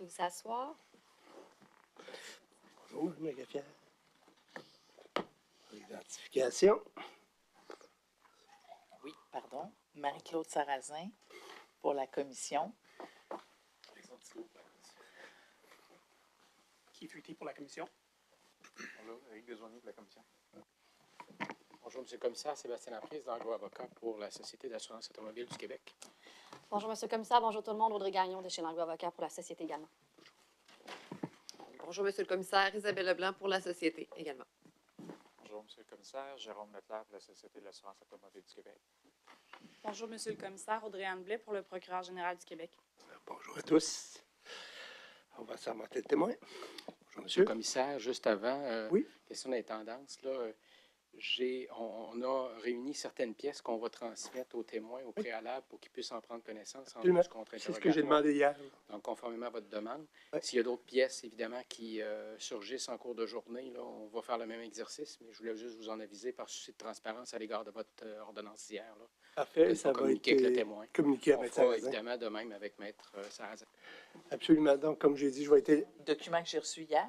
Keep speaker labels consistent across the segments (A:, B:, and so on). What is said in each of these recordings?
A: Pouvez vous asseoir?
B: Bonjour, Mme Magafière. L'identification.
C: Oui, pardon. Marie-Claude Sarrazin pour la commission.
D: Qui est pour la commission?
E: Bonjour, Éric Dejoigny pour la commission.
F: Bonjour, M. le commissaire. Sébastien Laprise, l'Anglo-avocat pour la Société d'assurance automobile du Québec.
A: Bonjour, M. le commissaire. Bonjour tout le monde. Audrey Gagnon de chez l'Anglo-avocat pour la Société également.
G: Bonjour, Monsieur le commissaire. Isabelle Leblanc pour la Société également.
E: Bonjour, Monsieur le commissaire. Jérôme Leclerc pour la Société de l'assurance automobile du Québec.
H: Bonjour, Monsieur le commissaire. Audrey-Anne Blais pour le procureur général du Québec.
B: Bonjour à tous. On va s'armenter le témoin. Bonjour,
F: M.
B: monsieur.
F: le commissaire, juste avant,
B: Oui.
F: question d'intendance, là, on a réuni certaines pièces qu'on va transmettre aux témoins au préalable pour qu'ils puissent en prendre connaissance en vue du contre-interrogatoire.
B: C'est ce que j'ai demandé hier.
F: Donc, conformément à votre demande.
B: Oui.
F: S'il y a d'autres pièces, évidemment, qui surgissent en cours de journée, là, on va faire le même exercice, mais je voulais juste vous en aviser par souci de transparence à l'égard de votre ordonnance d'hier.
B: Parfait, ça va
F: communiquer
B: être
F: avec le témoin.
B: communiqué
F: On
B: avec
F: fera
B: Sarrazin.
F: évidemment de même avec Maître Sarrazin.
B: Absolument. Donc, comme j'ai dit, je vais être...
C: Document que j'ai reçu hier.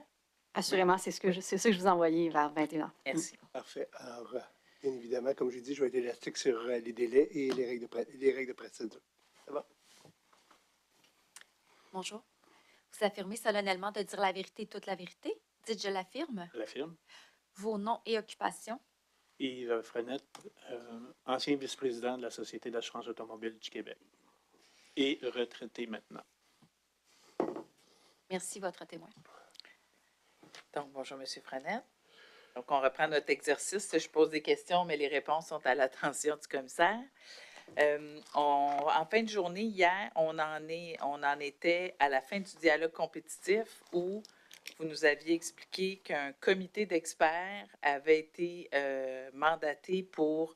A: Assurément, c'est ce que je vous ai envoyé vers 21h.
C: Merci.
B: Parfait. Alors, bien évidemment, comme j'ai dit, je vais être élastique sur les délais et les règles de procédure. Ça va?
A: Bonjour. Vous affirmez solennellement de dire la vérité et toute la vérité? Dites, je l'affirme.
D: Je l'affirme.
A: Vos noms et occupations?
D: Yves Frenette, ancien vice-président de la Société d'assurance automobile du Québec et retraité maintenant.
A: Merci, votre témoin.
C: Donc, bonjour, M. Frenette. Donc, on reprend notre exercice. Je pose des questions, mais les réponses sont à l'attention du commissaire. En fin de journée, hier, on en était à la fin du dialogue compétitif où vous nous aviez expliqué qu'un comité d'experts avait été mandaté pour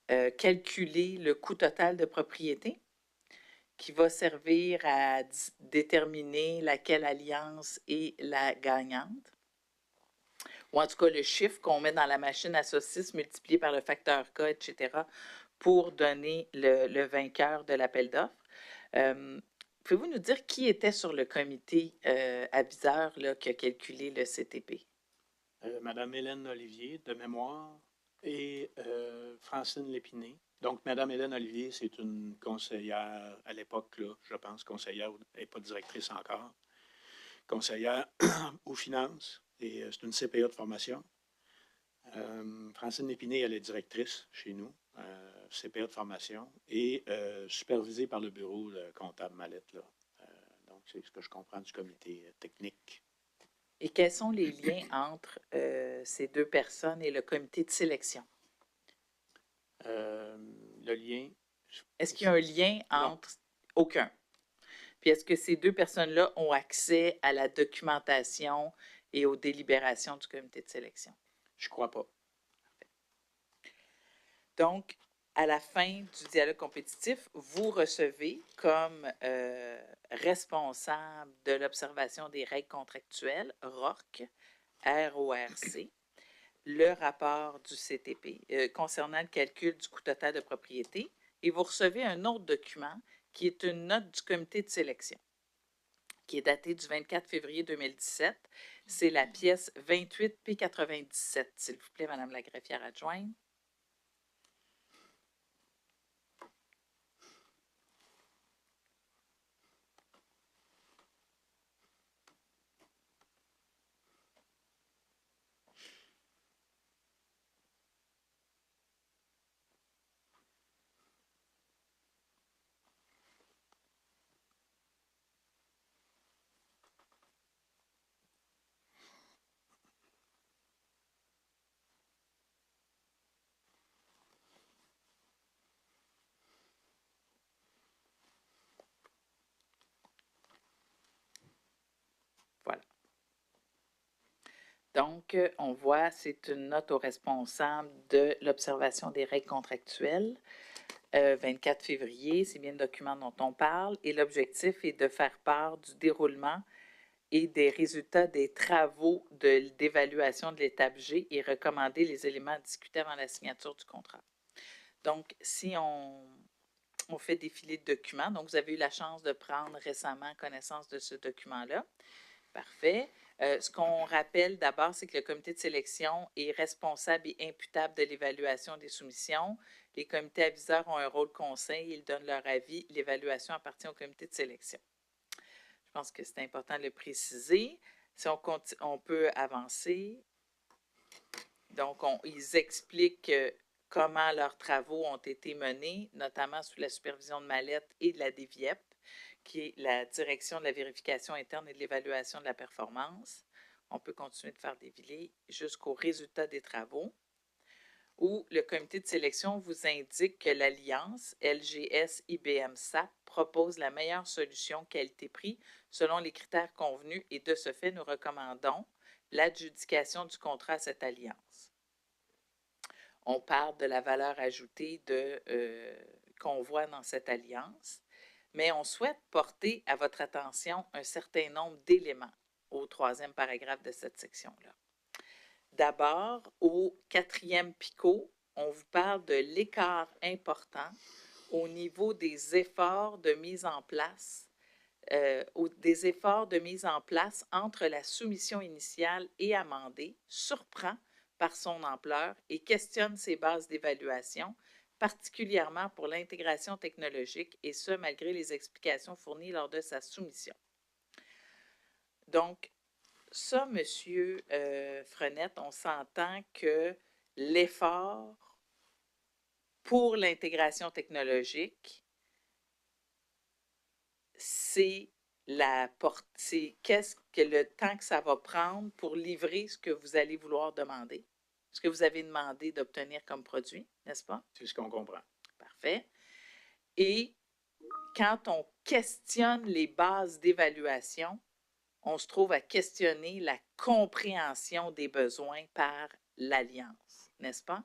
C: calculer le coût total de propriété qui va servir à déterminer laquelle alliance est la gagnante. Ou en tout cas, le chiffre qu'on met dans la machine à saucisses multiplié par le facteur K, etc., pour donner le vainqueur de l'appel d'offres. Pouvez-vous nous dire qui était sur le comité aviseur là, qui a calculé le CTP?
D: Madame Hélène Olivier, de mémoire, et Francine Lépiné. Donc, Madame Hélène Olivier, c'est une conseillère, à l'époque, là, je pense, conseillère, elle n'est pas directrice encore, conseillère aux finances, et c'est une CPA de formation. Francine Lépiné, elle est directrice chez nous, CPA de formation, et supervisée par le bureau comptable Mallette, là. Donc, c'est ce que je comprends du comité technique.
C: Et quels sont les liens entre ces deux personnes et le comité de sélection?
D: Le lien...
C: Est-ce qu'il y a un lien entre... Aucun. Puis est-ce que ces deux personnes-là ont accès à la documentation et aux délibérations du comité de sélection?
D: Je crois pas.
C: Donc, à la fin du dialogue compétitif, vous recevez comme responsable de l'observation des règles contractuelles, RORC, RORC, le rapport du CTP concernant le calcul du coût total de propriété, et vous recevez un autre document qui est une note du comité de sélection, qui est datée du 24 février 2017. C'est la pièce 28 P97, s'il vous plaît, Madame la greffière adjointe. Voilà. Donc, on voit, c'est une note au responsable de l'observation des règles contractuelles. 24 février, c'est bien le document dont on parle, et l'objectif est de faire part du déroulement et des résultats des travaux d'évaluation de l'étape G et recommander les éléments discutés avant la signature du contrat. Donc, si on on fait défiler de documents. Donc, vous avez eu la chance de prendre récemment connaissance de ce document-là. Parfait. Ce qu'on rappelle d'abord, c'est que le comité de sélection est responsable et imputable de l'évaluation des soumissions. Les comités aviseurs ont un rôle conseil, ils donnent leur avis. L'évaluation appartient au comité de sélection. Je pense que c'est important de le préciser. Si on peut avancer. Donc, ils expliquent comment leurs travaux ont été menés, notamment sous la supervision de Mallette et de la DVIEP, qui est la Direction de la vérification interne et de l'évaluation de la performance. On peut continuer de faire défiler jusqu'au résultat des travaux, où le comité de sélection vous indique que l'Alliance LGS-IBM-SAP propose la meilleure solution qualité-prix selon les critères convenus et de ce fait, nous recommandons l'adjudication du contrat à cette alliance. On parle de la valeur ajoutée qu'on voit dans cette alliance, mais on souhaite porter à votre attention un certain nombre d'éléments au 3e paragraphe de cette section-là. D'abord, au 4e picot, on vous parle de l'écart important au niveau des efforts de mise en place, entre la soumission initiale et amendée, surprend par son ampleur et questionne ses bases d'évaluation, particulièrement pour l'intégration technologique, et ce, malgré les explications fournies lors de sa soumission. Donc, ça, M. Frenette, on s'entend que l'effort pour l'intégration technologique, c'est qu'est-ce que le temps que ça va prendre pour livrer ce que vous allez vouloir demander, ce que vous avez demandé d'obtenir comme produit, n'est-ce pas?
D: C'est ce qu'on comprend.
C: Parfait. Et quand on questionne les bases d'évaluation, on se trouve à questionner la compréhension des besoins par l'Alliance, n'est-ce pas?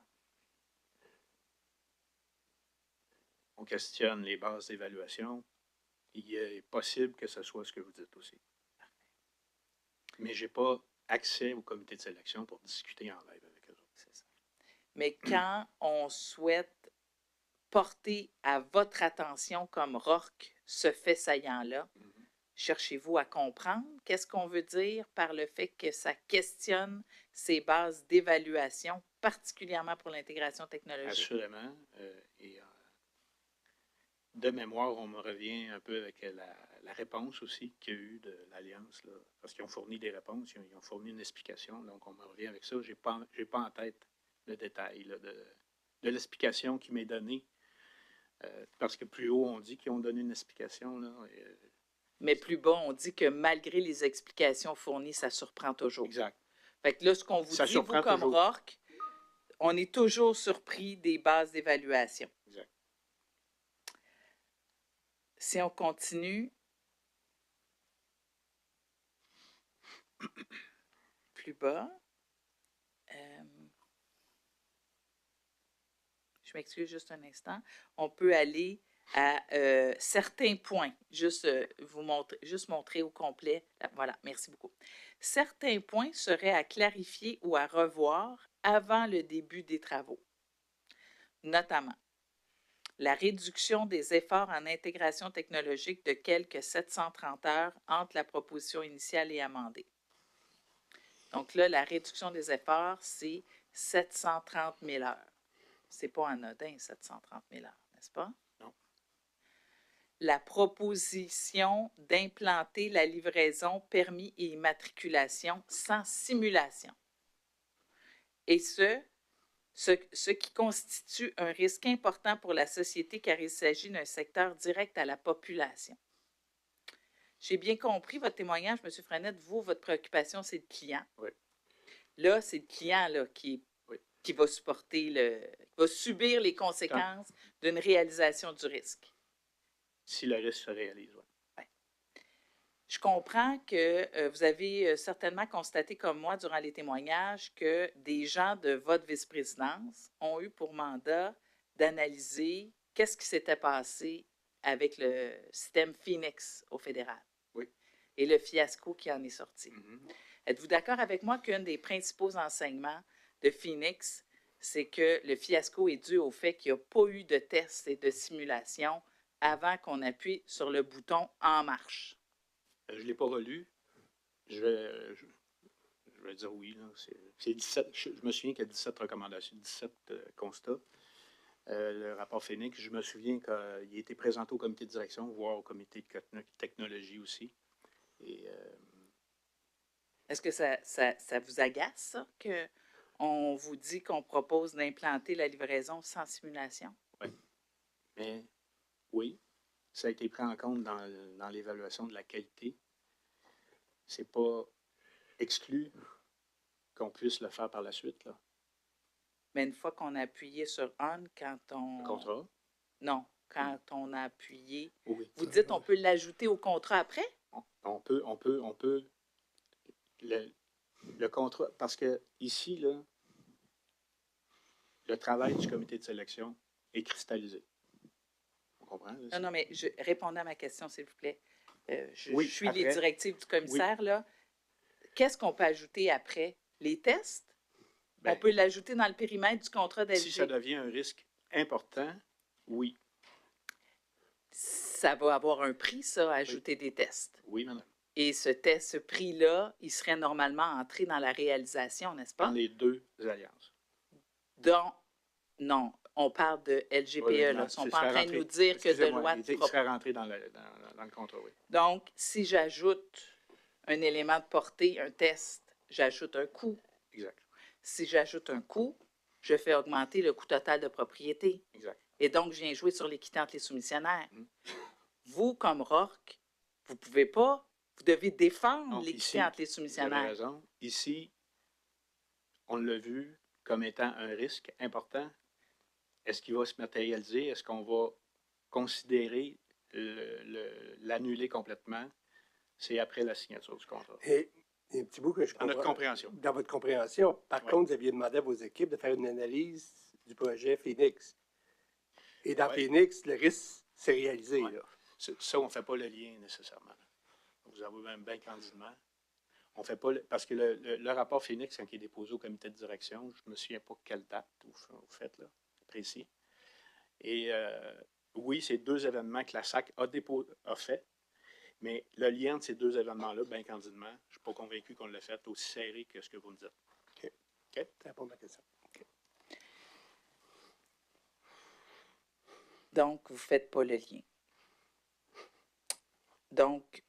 D: On questionne les bases d'évaluation. Il est possible que ce soit ce que vous dites aussi. Mais je n'ai pas accès au comité de sélection pour discuter en live avec eux autres.
C: C'est ça. Mais quand on souhaite porter à votre attention comme RORC ce fait saillant-là, cherchez-vous à comprendre qu'est-ce qu'on veut dire par le fait que ça questionne ces bases d'évaluation, particulièrement pour l'intégration technologique?
D: Assurément. De mémoire, on me revient un peu avec la réponse aussi qu'il y a eu de l'Alliance, là, parce qu'ils ont fourni des réponses, ils ont fourni une explication, donc on me revient avec ça. Je n'ai pas en tête le détail là, de l'explication qui m'est donnée, parce que plus haut, on dit qu'ils ont donné une explication. Là,
C: mais plus bas, on dit que malgré les explications fournies, ça surprend toujours.
D: Exact.
C: Fait que là, ce qu'on vous dit, vous, comme RORC, on est toujours surpris des bases d'évaluation.
D: Exact.
C: Si on continue, plus bas, je m'excuse juste un instant, on peut aller à certains points, juste montrer au complet, voilà, merci beaucoup. Certains points seraient à clarifier ou à revoir avant le début des travaux, notamment la réduction des efforts en intégration technologique de quelques 730 heures entre la proposition initiale et amendée. Donc là, la réduction des efforts, c'est 730 000 heures. Ce n'est pas anodin, 730 000 heures, n'est-ce pas?
D: Non.
C: La proposition d'implanter la livraison permis et immatriculation sans simulation. Et ce qui constitue un risque important pour la société car il s'agit d'un secteur direct à la population. J'ai bien compris votre témoignage, M. Frenette. Vous, votre préoccupation, c'est le client.
D: Oui.
C: Là, c'est le client là, qui va va subir les conséquences d'une réalisation du risque.
D: Si le risque se réalise, oui.
C: Je comprends que vous avez certainement constaté comme moi durant les témoignages que des gens de votre vice-présidence ont eu pour mandat d'analyser qu'est-ce qui s'était passé avec le système Phoenix au fédéral.
D: Oui.
C: Et le fiasco qui en est sorti.
D: Mm-hmm.
C: Êtes-vous d'accord avec moi qu'un des principaux enseignements de Phoenix, c'est que le fiasco est dû au fait qu'il n'y a pas eu de tests et de simulations avant qu'on appuie sur le bouton « En marche ».
D: Je ne l'ai pas relu. Je vais dire oui. Là. C'est 17, je me souviens qu'il y a 17 recommandations, 17 constats. Le rapport Phoenix, je me souviens qu'il a été présenté au comité de direction, voire au comité de technologie aussi. Et,
C: Est-ce que ça vous agace, ça, qu'on vous dit qu'on propose d'implanter la livraison sans simulation?
D: mais oui, ça a été pris en compte dans l'évaluation de la qualité. C'est pas exclu qu'on puisse le faire par la suite. Là.
C: Mais une fois qu'on a appuyé sur « On », quand on...
D: Le contrat?
C: Non, quand on a appuyé...
D: Oui.
C: Vous dites on peut l'ajouter au contrat après?
D: On peut le contrat, parce que ici, là, le travail du comité de sélection est cristallisé. On comprend? Là,
C: Non, mais répondez à ma question, s'il vous plaît. Je
D: Oui,
C: suis les
D: après.
C: directives du commissaire, là. Qu'est-ce qu'on peut ajouter après? Les tests?
D: Ben,
C: On peut l'ajouter dans le périmètre du contrat d'LG.
D: si ça devient un risque important, oui.
C: Ça va avoir un prix, ça, ajouter des tests.
D: Oui, madame.
C: Et ce prix-là, il serait normalement entré dans la réalisation, n'est-ce pas?
D: Dans les deux alliances.
C: Non, on parle de LGPE,
D: Oui,
C: là.
D: non,
C: Ils ne sont
D: ce
C: pas en
D: serait
C: train de
D: rentré-
C: nous dire que de
D: excusez-moi,
C: loi...
D: il serait rentré dans le contrat, oui.
C: Donc, si j'ajoute un élément de portée, un test, j'ajoute un coût.
D: Exact.
C: Si j'ajoute un coût, je fais augmenter le coût total de propriété.
D: Exact.
C: Et donc, je viens jouer sur l'équité entre les soumissionnaires.
D: Mm.
C: Vous, comme RORC, vous ne pouvez pas, vous devez défendre
D: Non,
C: l'équité
D: ici,
C: entre les
D: Vous avez
C: soumissionnaires.
D: raison. Ici, on l'a vu comme étant un risque important. Est-ce qu'il va se matérialiser? Est-ce qu'on va considérer l'annuler complètement? C'est après la signature du contrat.
B: Et il y a un petit bout que je
D: Dans notre
B: comprends.
D: compréhension.
B: Dans votre compréhension. Par
D: Oui.
B: contre, vous aviez demandé à vos équipes de faire une analyse du projet Phoenix. Et dans
D: Oui.
B: Phoenix, le risque s'est réalisé.
D: Oui.
B: Là.
D: Ça, on ne fait pas le lien nécessairement. Vous avouez même bien candidement. On fait pas parce que le rapport Phoenix, quand il est déposé au comité de direction, je ne me souviens pas quelle date vous faites, là, précis. Et oui, c'est deux événements que la SAC a fait, mais le lien de ces deux événements-là, bien candidement, je ne suis pas convaincu qu'on l'ait fait aussi serré que ce que vous me dites.
B: Ça répond à ma question.
C: Donc, vous ne faites pas le lien. Donc,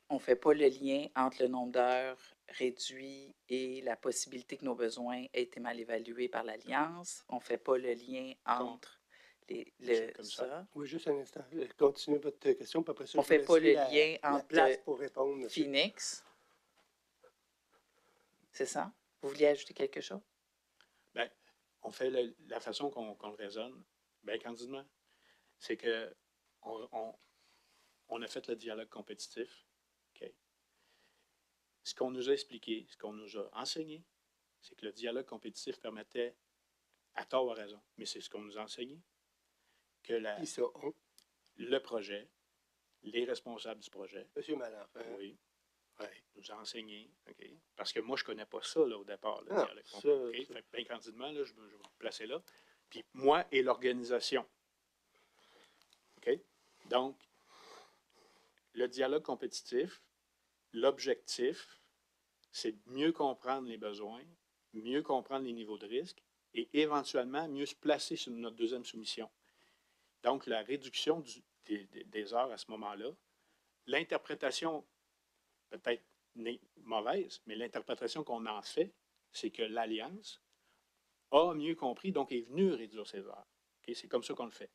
C: on ne fait pas le lien entre le nombre d'heures réduit et la possibilité que nos besoins aient été mal évalués par l'Alliance. On ne fait pas le lien entre
D: Comme ça.
B: Oui, juste un instant. Continuez votre question, puis après ça,
C: On
B: je
C: fait
B: vous
C: pas
B: laisserai
C: le lien
B: la
C: entre
B: place pour répondre. monsieur.
C: Phoenix. C'est ça? Vous vouliez ajouter quelque chose?
D: Bien, on fait la façon qu'on le raisonne, bien candidement, c'est que on a fait le dialogue compétitif. OK? Ce qu'on nous a expliqué, ce qu'on nous a enseigné, c'est que le dialogue compétitif permettait, à tort ou à raison, mais c'est ce qu'on nous a enseigné, que
B: Qui ça? On?
D: le projet, les responsables du projet,
B: Monsieur Malenfant.
D: oui,
B: Ouais.
D: nous a enseigné, OK? Parce que moi, je ne connais pas ça là, au départ, le
B: Non,
D: dialogue
B: ça,
D: compétitif.
B: ça.
D: Fait que bien candidement, là, je vais vous placer là. Puis moi et l'organisation. OK? Donc, le dialogue compétitif, l'objectif, c'est de mieux comprendre les besoins, mieux comprendre les niveaux de risque et éventuellement mieux se placer sur notre deuxième soumission. Donc, la réduction des heures à ce moment-là, l'interprétation peut-être mauvaise, mais l'interprétation qu'on en fait, c'est que l'Alliance a mieux compris, donc est venue réduire ses heures. Okay? C'est comme ça qu'on le fait.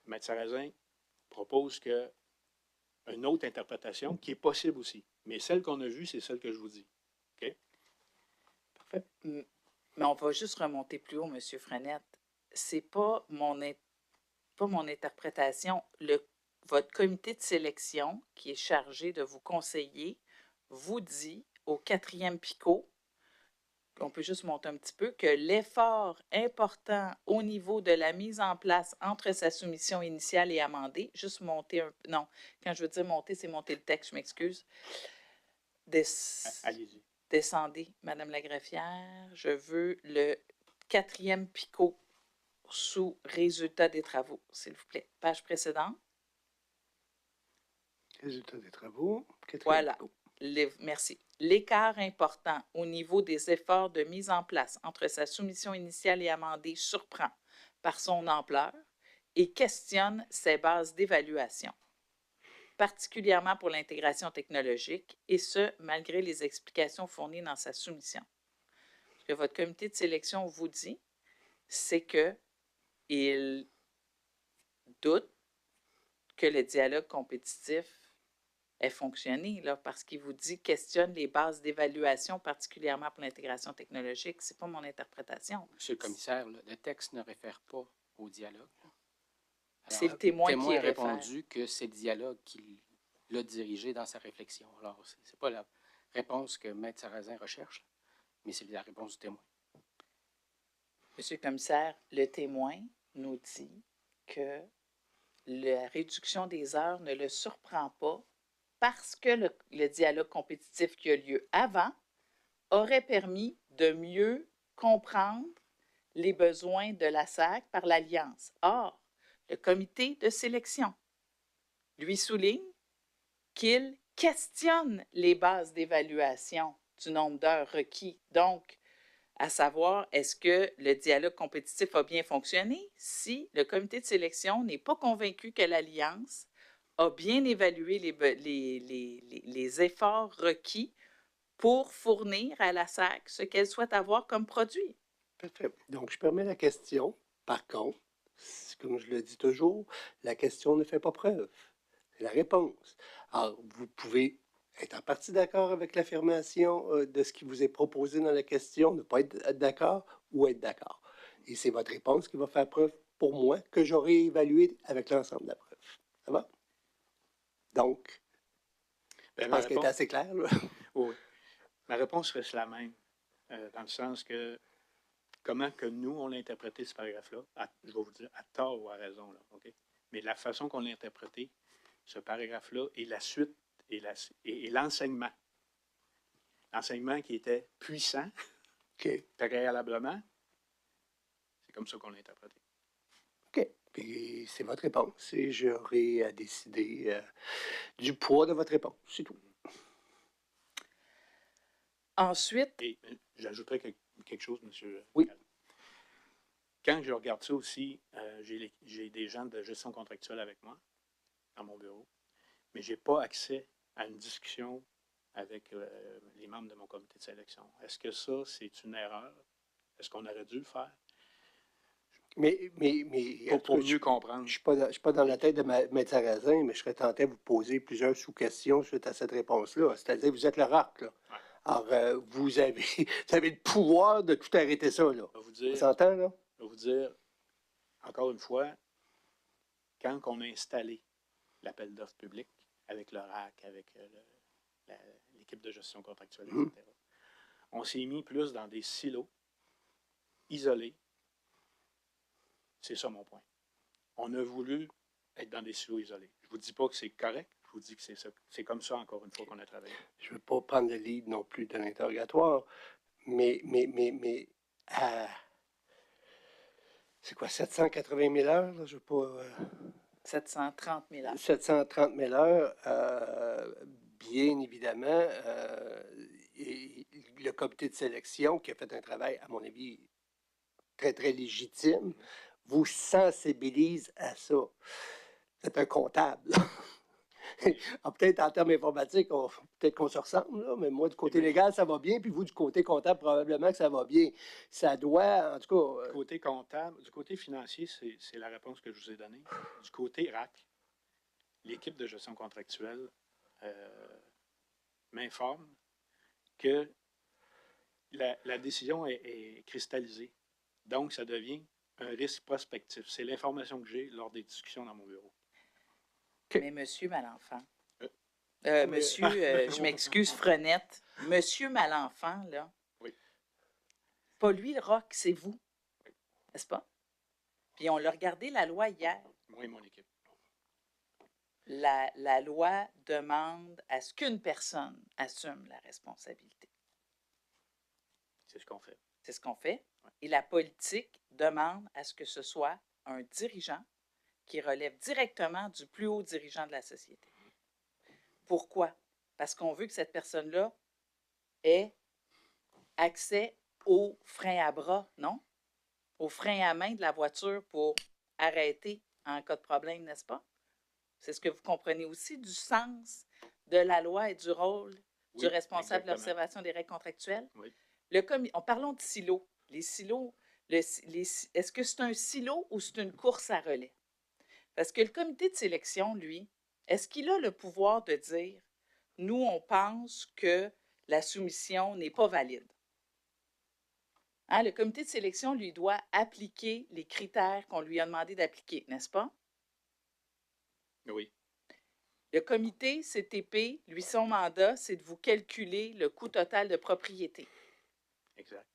D: Maître Sarrazin propose une autre interprétation qui est possible aussi. Mais celle qu'on a vue, c'est celle que je vous dis. OK?
C: Parfait. Mais on va juste remonter plus haut, M. Frenette. C'est pas mon interprétation. Votre comité de sélection, qui est chargé de vous conseiller, vous dit au 4e PICO, on peut juste monter un petit peu, que l'effort important au niveau de la mise en place entre sa soumission initiale et amendée, juste monter non, quand je veux dire monter, c'est monter le texte, je m'excuse.
D: Allez-y.
C: Descendez, Madame la greffière, je veux le 4e PICO sous résultat des travaux, s'il vous plaît. Page précédente.
B: Résultat des travaux. Quatrième
C: Voilà.
B: tableau.
C: Merci. L'écart important au niveau des efforts de mise en place entre sa soumission initiale et amendée surprend par son ampleur et questionne ses bases d'évaluation, particulièrement pour l'intégration technologique, et ce, malgré les explications fournies dans sa soumission. Ce que votre comité de sélection vous dit, c'est qu'il doute que le dialogue compétitif ait fonctionné, là, parce qu'il vous dit questionne les bases d'évaluation, particulièrement pour l'intégration technologique. Ce n'est pas mon interprétation.
F: Monsieur le commissaire, là, le texte ne réfère pas au dialogue. Là.
C: C'est le témoin qui y
F: a
C: réfère.
F: répondu que c'est le dialogue qui l'a dirigé dans sa réflexion. Alors, ce n'est pas la réponse que Maître Sarrazin recherche, mais c'est la réponse du témoin.
C: Monsieur le commissaire, le témoin nous dit que la réduction des heures ne le surprend pas parce que le dialogue compétitif qui a lieu avant aurait permis de mieux comprendre les besoins de la SAC par l'Alliance. Or, le comité de sélection lui souligne qu'il questionne les bases d'évaluation du nombre d'heures requis. Donc, à savoir, est-ce que le dialogue compétitif a bien fonctionné si le comité de sélection n'est pas convaincu que l'Alliance a bien évalué les efforts requis pour fournir à la SAC ce qu'elle souhaite avoir comme produit.
B: Parfait. Donc, je permets la question. Par contre, comme je le dis toujours, la question ne fait pas preuve. C'est la réponse. Alors, vous pouvez être en partie d'accord avec l'affirmation de ce qui vous est proposé dans la question, ne pas être d'accord ou être d'accord. Et c'est votre réponse qui va faire preuve pour moi que j'aurai évalué avec l'ensemble de la preuve. Ça va? Donc, je pense qu'elle est assez claire, là.
D: Oui. Ma réponse reste la même, dans le sens que comment que nous, on a interprété ce paragraphe-là, je vais vous dire à tort ou à raison, là, OK? Mais la façon qu'on l'a interprété, ce paragraphe-là, et la suite, et l'enseignement. L'enseignement qui était puissant, préalablement, c'est comme ça qu'on l'a interprété.
B: OK. Puis c'est votre réponse et j'aurai à décider du poids de votre réponse. C'est tout.
C: Ensuite...
D: Et j'ajouterais quelque chose, monsieur.
B: Oui.
D: Quand je regarde ça aussi, j'ai des gens de gestion contractuelle avec moi, dans mon bureau, mais je n'ai pas accès à une discussion avec les membres de mon comité de sélection. Est-ce que ça, c'est une erreur? Est-ce qu'on aurait dû le faire?
B: Mais
D: Pour mieux comprendre.
B: Je ne suis pas dans la tête de Maître Sarrazin, mais je serais tenté de vous poser plusieurs sous-questions suite à cette réponse-là. C'est-à-dire, vous êtes le RAC, là.
D: Ouais.
B: Alors, vous avez le pouvoir de tout arrêter ça, là. On s'entend, là?
D: Je vais vous dire, encore une fois, quand on a installé l'appel d'offres public avec le RAC, avec l'équipe de gestion contractuelle, etc., on s'est mis plus dans des silos isolés. C'est ça mon point. On a voulu être dans des silos isolés. Je ne vous dis pas que c'est correct, je vous dis que c'est ça. C'est comme ça, encore une fois, qu'on a travaillé.
B: Je ne veux pas prendre le lead non plus de l'interrogatoire, mais c'est quoi, 780 000 heures? Là? Je veux pas...
C: 730 000 heures.
B: 730 000 heures, bien évidemment, et le comité de sélection qui a fait un travail, à mon avis, très, très légitime, vous sensibilise à ça. C'est un comptable. Peut-être en termes informatiques, peut-être qu'on se ressemble, là, mais moi, du côté légal, ça va bien, puis vous, du côté comptable, probablement que ça va bien. Ça doit, en tout cas...
D: Du côté comptable, du côté financier, c'est la réponse que je vous ai donnée. Du côté RAC, l'équipe de gestion contractuelle m'informe que la décision est cristallisée. Donc, ça devient un risque prospectif. C'est l'information que j'ai lors des discussions dans mon bureau.
C: Mais monsieur Malenfant, je m'excuse, Frenette. Monsieur Malenfant, là,
D: oui.
C: Pas lui le ROC, c'est vous,
D: oui.
C: N'est-ce pas? Puis on l'a regardé la loi hier.
D: Moi et mon équipe.
C: La loi demande à ce qu'une personne assume la responsabilité.
D: C'est ce qu'on fait.
C: C'est ce qu'on fait. Et la politique demande à ce que ce soit un dirigeant qui relève directement du plus haut dirigeant de la société. Pourquoi? Parce qu'on veut que cette personne-là ait accès au frein à bras, non? Au frein à main de la voiture pour arrêter en cas de problème, n'est-ce pas? C'est ce que vous comprenez aussi du sens de la loi et du rôle du
D: Oui,
C: responsable de
D: exactement.
C: l'observation des règles contractuelles?
D: Oui.
C: Parlons de silos. Les silos, est-ce que c'est un silo ou c'est une course à relais? Parce que le comité de sélection, lui, est-ce qu'il a le pouvoir de dire « Nous, on pense que la soumission n'est pas valide ». Hein, le comité de sélection, lui, doit appliquer les critères qu'on lui a demandé d'appliquer, n'est-ce pas?
D: Oui.
C: Le comité CTP, lui, son mandat, c'est de vous calculer le coût total de propriété.
D: Exact.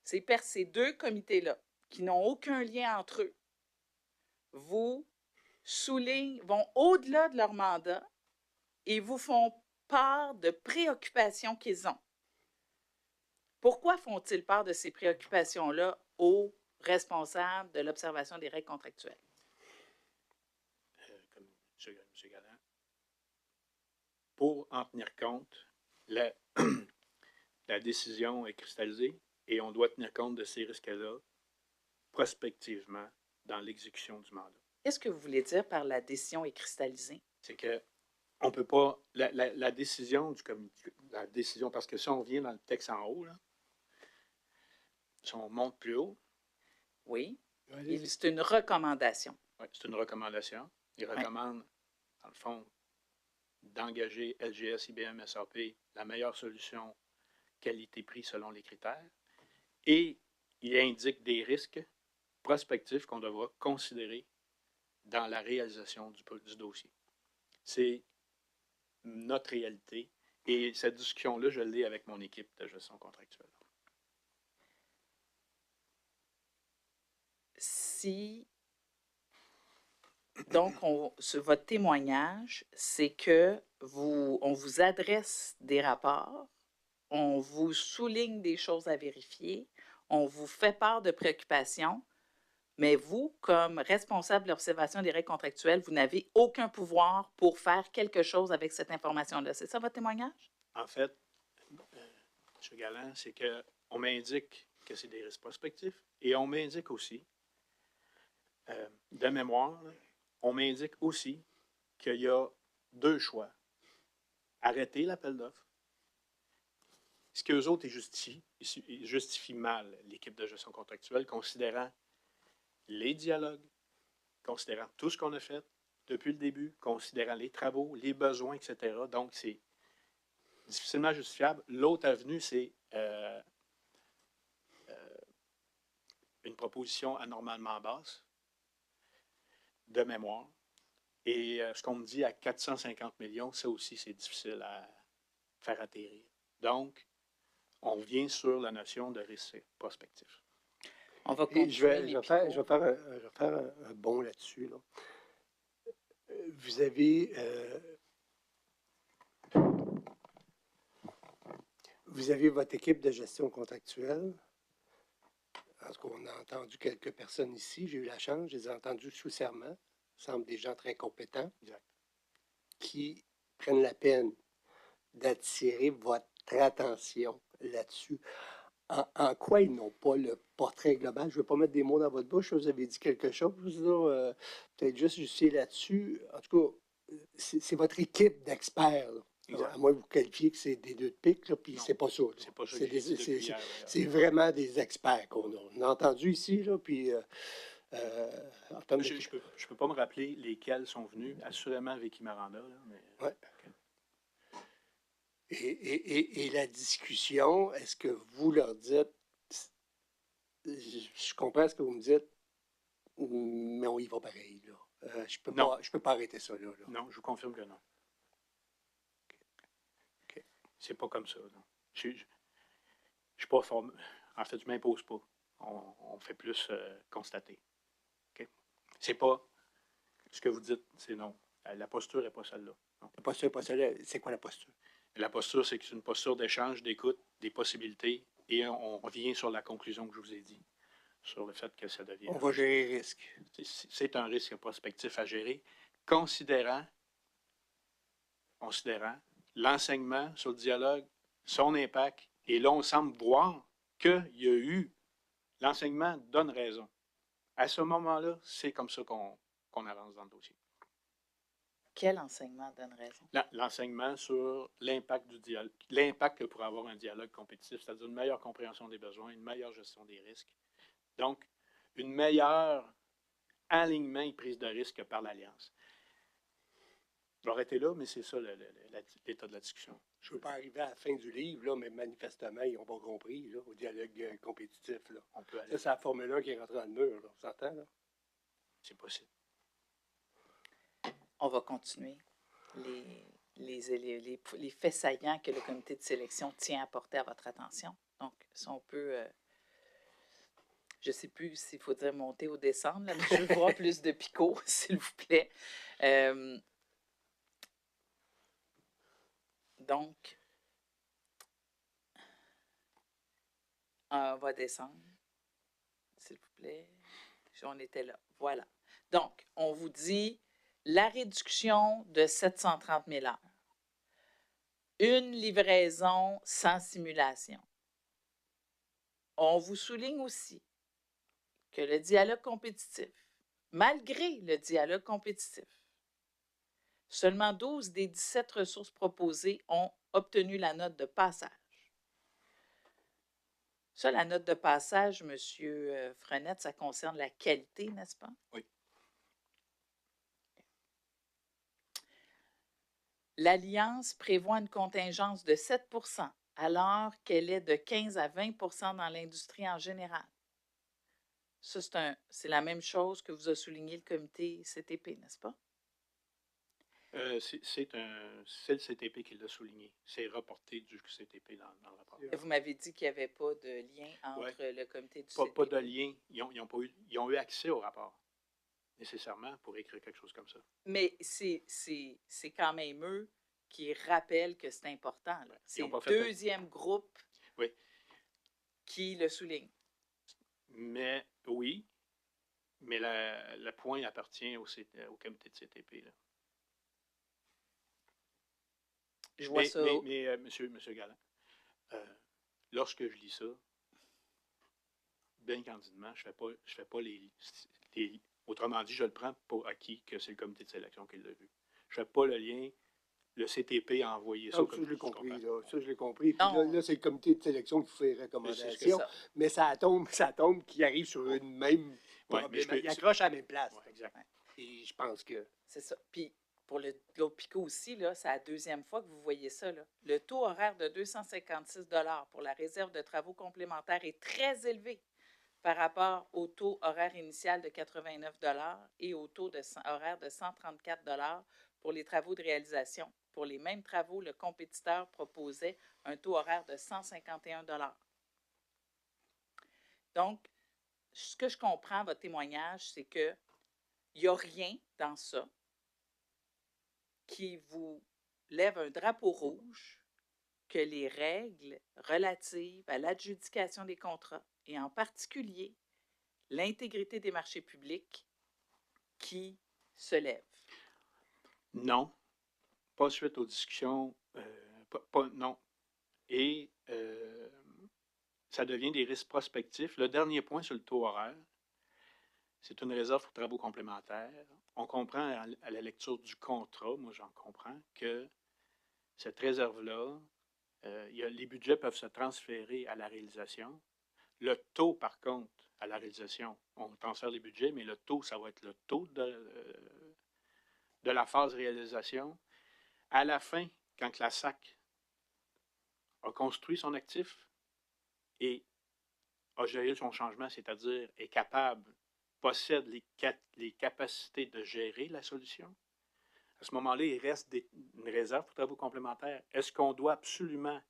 C: Ces deux comités-là, qui n'ont aucun lien entre eux, vont au-delà de leur mandat et vous font part de préoccupations qu'ils ont. Pourquoi font-ils part de ces préoccupations-là aux responsables de l'observation des règles contractuelles?
D: Comme M. Galland, pour en tenir compte, la décision est cristallisée et on doit tenir compte de ces risques-là prospectivement dans l'exécution du mandat.
C: Qu'est-ce que vous voulez dire par la décision est cristallisée?
D: C'est que on peut pas. La décision du comité, parce que si on vient dans le texte en haut, là, si on monte plus haut,
C: oui, c'est une recommandation.
D: Oui, c'est une recommandation. Il recommande, dans le fond, d'engager LGS, IBM, SAP, la meilleure solution qualité-prix selon les critères. Et il indique des risques prospectifs qu'on devra considérer dans la réalisation du dossier. C'est notre réalité. Et cette discussion-là, je l'ai avec mon équipe de gestion contractuelle.
C: Donc, votre témoignage, c'est que on vous adresse des rapports, on vous souligne des choses à vérifier, on vous fait part de préoccupations, mais vous, comme responsable de l'observation des règles contractuelles, vous n'avez aucun pouvoir pour faire quelque chose avec cette information-là. C'est ça votre témoignage?
D: En fait, M. Galland, c'est qu'on m'indique que c'est des risques prospectifs et on m'indique aussi, de mémoire, on m'indique aussi qu'il y a deux choix. Arrêter l'appel d'offres. Ce qu'eux autres ils justifient mal l'équipe de gestion contractuelle, considérant les dialogues, considérant tout ce qu'on a fait depuis le début, considérant les travaux, les besoins, etc. Donc, c'est difficilement justifiable. L'autre avenue, c'est une proposition anormalement basse, de mémoire. Et ce qu'on me dit à 450 millions, ça aussi, c'est difficile à faire atterrir. Donc, on vient sur la notion de risque prospectif.
C: On va
B: je vais faire un bond là-dessus. Là. Vous avez votre équipe de gestion contractuelle. En tout cas, on a entendu quelques personnes ici. J'ai eu la chance, je les ai entendues sous serment. Ce semblent des gens très compétents.
D: Exact. Qui
B: prennent la peine d'attirer votre attention là-dessus. En quoi ils n'ont pas le portrait global? Je ne veux pas mettre des mots dans votre bouche. Vous avez dit quelque chose. Peut-être juste justifier là-dessus. En tout cas, c'est votre équipe d'experts. À moins que vous qualifiez que c'est des deux de pique, puis c'est pas ça.
D: C'est pas ça.
B: C'est vraiment des experts qu'on a. On a entendu ici, là, puis...
D: je peux pas me rappeler lesquels sont venus, assurément Vicky Maranda. Là, mais...
B: Ouais. Et la discussion, est-ce que vous leur dites, je comprends ce que vous me dites, mais on y va pareil, là. Je peux pas arrêter ça, là.
D: Non, je vous confirme que non.
B: Okay.
D: C'est pas comme ça. Non. Je suis pas formé. En fait, je m'impose pas. On fait plus constater. Okay? C'est pas ce que vous dites, c'est non. La posture n'est pas celle-là. Non.
B: La posture n'est pas celle-là. C'est quoi la posture?
D: La posture, c'est que c'est une posture d'échange, d'écoute, des possibilités, et on revient sur la conclusion que je vous ai dit. sur le fait que ça devient...
B: On va gérer les risques.
D: C'est un risque prospectif à gérer, considérant l'enseignement sur le dialogue, son impact, et là, on semble voir qu'il y a eu... L'enseignement donne raison. À ce moment-là, c'est comme ça qu'on avance dans le dossier.
C: Quel enseignement donne raison?
D: L'enseignement sur l'impact du dialogue, l'impact que pourrait avoir un dialogue compétitif, c'est-à-dire une meilleure compréhension des besoins, une meilleure gestion des risques. Donc, une meilleure alignement et prise de risque par l'Alliance. Je vais arrêter là, mais c'est ça l'état de la discussion.
B: Je ne veux pas arriver à la fin du livre, là, mais manifestement, ils n'ont pas compris là, au dialogue compétitif. Là.
D: On peut aller.
B: Ça, c'est la Formule 1 qui est rentrée dans le mur. Là. On s'entend, là?
D: C'est possible.
C: On va continuer les faits saillants que le comité de sélection tient à porter à votre attention. Donc, si on peut... je ne sais plus s'il faut dire monter ou descendre, là, mais je veux voir plus de picots, s'il vous plaît. Donc, on va descendre, s'il vous plaît. On était là. Voilà. Donc, on vous dit la réduction de 730 000 heures. Une livraison sans simulation. On vous souligne aussi que le dialogue compétitif, malgré le dialogue compétitif, seulement 12 des 17 ressources proposées ont obtenu la note de passage. Ça, la note de passage, M. Frenette, ça concerne la qualité, n'est-ce pas?
D: Oui.
C: L'Alliance prévoit une contingence de 7 % alors qu'elle est de 15 à 20 % dans l'industrie en général. Ça, c'est la même chose que vous a souligné le comité CTP, n'est-ce pas?
D: C'est le CTP qui l'a souligné. C'est reporté du CTP dans le rapport.
C: Vous m'avez dit qu'il n'y avait pas de lien entre le comité du CTP.
D: Pas de lien. Ils ont eu accès au rapport, nécessairement, pour écrire quelque chose comme ça.
C: Mais c'est quand même eux qui rappellent que c'est important.
D: Ouais.
C: C'est le deuxième groupe qui le souligne.
D: Mais oui, mais le point appartient au comité de CTP. Là.
C: Je vois ça.
D: Mais monsieur Galland, lorsque je lis ça, bien candidement, je fais pas les... Autrement dit, je le prends pour acquis que c'est le comité de sélection qui l'a vu. Je ne fais pas le lien. Le CTP a envoyé ça.
B: Ça, je l'ai compris. Là. Ça, je l'ai compris. Puis là, c'est le comité de sélection qui fait les recommandations. Mais ça tombe qu'il arrive sur une même problématique. Il accroche à la même place.
D: Ouais, exact.
B: Et je pense que...
C: C'est ça. Puis, pour l'autre PICO aussi, là, c'est la deuxième fois que vous voyez ça. Là. Le taux horaire de 256 $ pour la réserve de travaux complémentaires est très élevé par rapport au taux horaire initial de 89 $ et au taux horaire de 134 $ pour les travaux de réalisation. Pour les mêmes travaux, le compétiteur proposait un taux horaire de 151 $. Donc, ce que je comprends, votre témoignage, c'est qu'il n'y a rien dans ça qui vous lève un drapeau rouge que les règles relatives à l'adjudication des contrats, et en particulier l'intégrité des marchés publics, qui se lèvent.
D: Non. Pas suite aux discussions. Non. Et ça devient des risques prospectifs. Le dernier point sur le taux horaire, c'est une réserve pour travaux complémentaires. On comprend à la lecture du contrat, moi j'en comprends, que cette réserve-là, les budgets peuvent se transférer à la réalisation. Le taux, par contre, à la réalisation, on transfère les budgets, mais le taux, ça va être le taux de la phase réalisation. À la fin, quand la SAC a construit son actif et a géré son changement, c'est-à-dire est capable, possède les capacités de gérer la solution, à ce moment-là, il reste une réserve pour travaux complémentaires. Est-ce qu'on doit absolument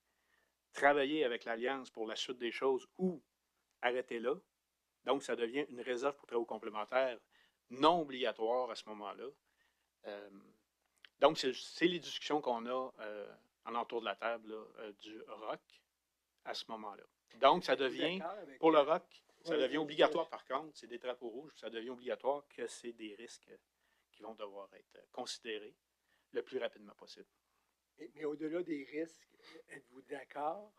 D: travailler avec l'Alliance pour la suite des choses ou arrêter là? Donc, ça devient une réserve pour travaux complémentaires non obligatoire à ce moment-là. Donc, c'est les discussions qu'on a en entour de la table là, du ROC à ce moment-là. Donc, ça devient, pour le ROC, Ça
B: Ouais,
D: devient obligatoire, par contre, c'est des drapeaux rouges, ça devient obligatoire que c'est des risques qui vont devoir être considérés le plus rapidement possible.
B: Mais au-delà des risques, êtes-vous d'accord,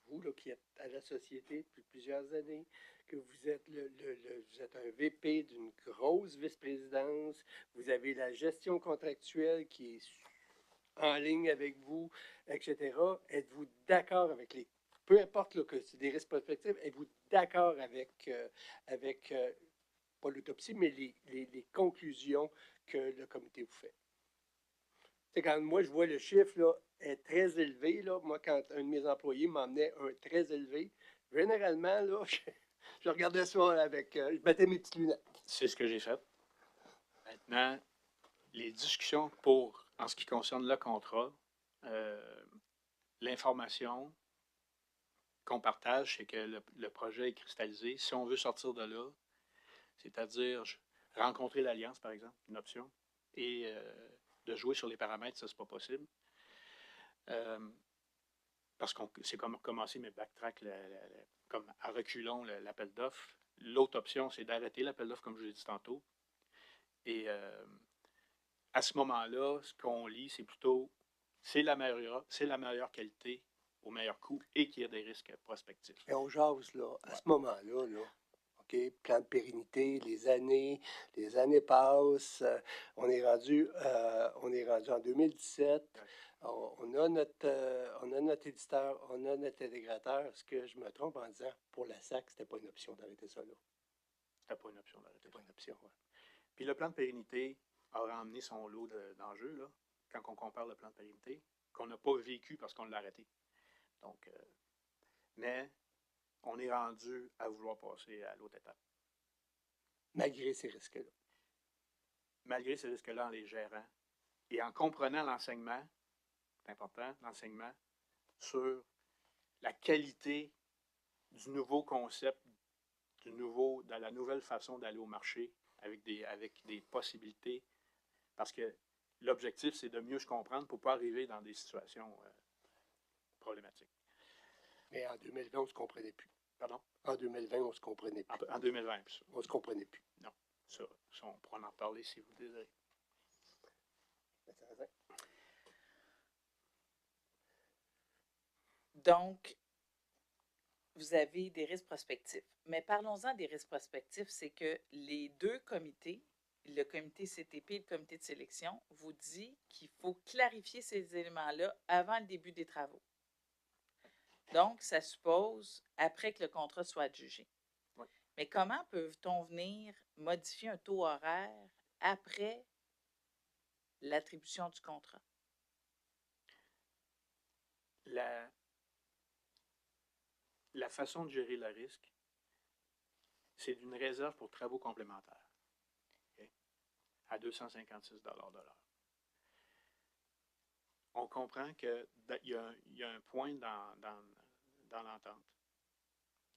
B: vous là, qui êtes à la société depuis plusieurs années, que vous êtes, vous êtes un VP d'une grosse vice-présidence, vous avez la gestion contractuelle qui est en ligne avec vous, etc. Êtes-vous d'accord avec les... Peu importe là, que c'est des risques prospectifs, êtes-vous d'accord avec pas l'autopsie, mais les conclusions que le comité vous fait? C'est quand moi, je vois le chiffre là, est très élevé, là, moi, quand un de mes employés m'emmenait un très élevé, généralement, là, je regardais ça avec... je mettais mes petites lunettes.
D: C'est ce que j'ai fait. Maintenant, les discussions en ce qui concerne le contrat, l'information qu'on partage, c'est que le projet est cristallisé. Si on veut sortir de là, c'est-à-dire rencontrer l'Alliance, par exemple, une option, et de jouer sur les paramètres, ça, c'est pas possible. Parce que c'est comme commencer mes backtrack, comme à reculons l'appel d'offres. L'autre option, c'est d'arrêter l'appel d'offres, comme je l'ai dit tantôt. Et à ce moment-là, ce qu'on lit, c'est plutôt c'est la meilleure qualité au meilleur coût et qu'il y a des risques prospectifs.
B: Et on jase, là, à ce moment-là, là, OK, plan de pérennité, les années passent, on est rendu en 2017,
D: Ouais.
B: on a notre éditeur, on a notre intégrateur. Est-ce que je me trompe en disant, pour la SAC, c'était pas une option d'arrêter ça là?
D: C'était pas une option d'arrêter.
B: C'était pas une option, ouais.
D: Puis le plan de pérennité a ramené son lot d'enjeux, là, quand on compare le plan de pérennité, qu'on n'a pas vécu parce qu'on l'a arrêté. Donc, mais on est rendu à vouloir passer à l'autre étape.
B: Malgré ces risques-là.
D: Malgré ces risques-là en les gérant et en comprenant l'enseignement, c'est important, l'enseignement sur la qualité du nouveau concept, de la nouvelle façon d'aller au marché avec des possibilités. Parce que l'objectif, c'est de mieux se comprendre pour ne pas arriver dans des situations problématiques.
B: Mais en 2020, on ne se comprenait plus.
D: Pardon?
B: En 2020, on ne se comprenait plus.
D: En 2020, ça.
B: On ne se comprenait plus.
D: Non. Ça, on pourra en parler si vous désirez.
C: Donc, vous avez des risques prospectifs. Mais parlons-en des risques prospectifs, c'est que les deux comités, le comité CTP et le comité de sélection, vous dit qu'il faut clarifier ces éléments-là avant le début des travaux. Donc, ça suppose après que le contrat soit adjugé.
D: Oui.
C: Mais comment peut-on venir modifier un taux horaire après l'attribution du contrat?
D: La façon de gérer le risque, c'est d'une réserve pour travaux complémentaires, okay, à 256 $ de l'heure. On comprend qu'il y a un point dans l'entente,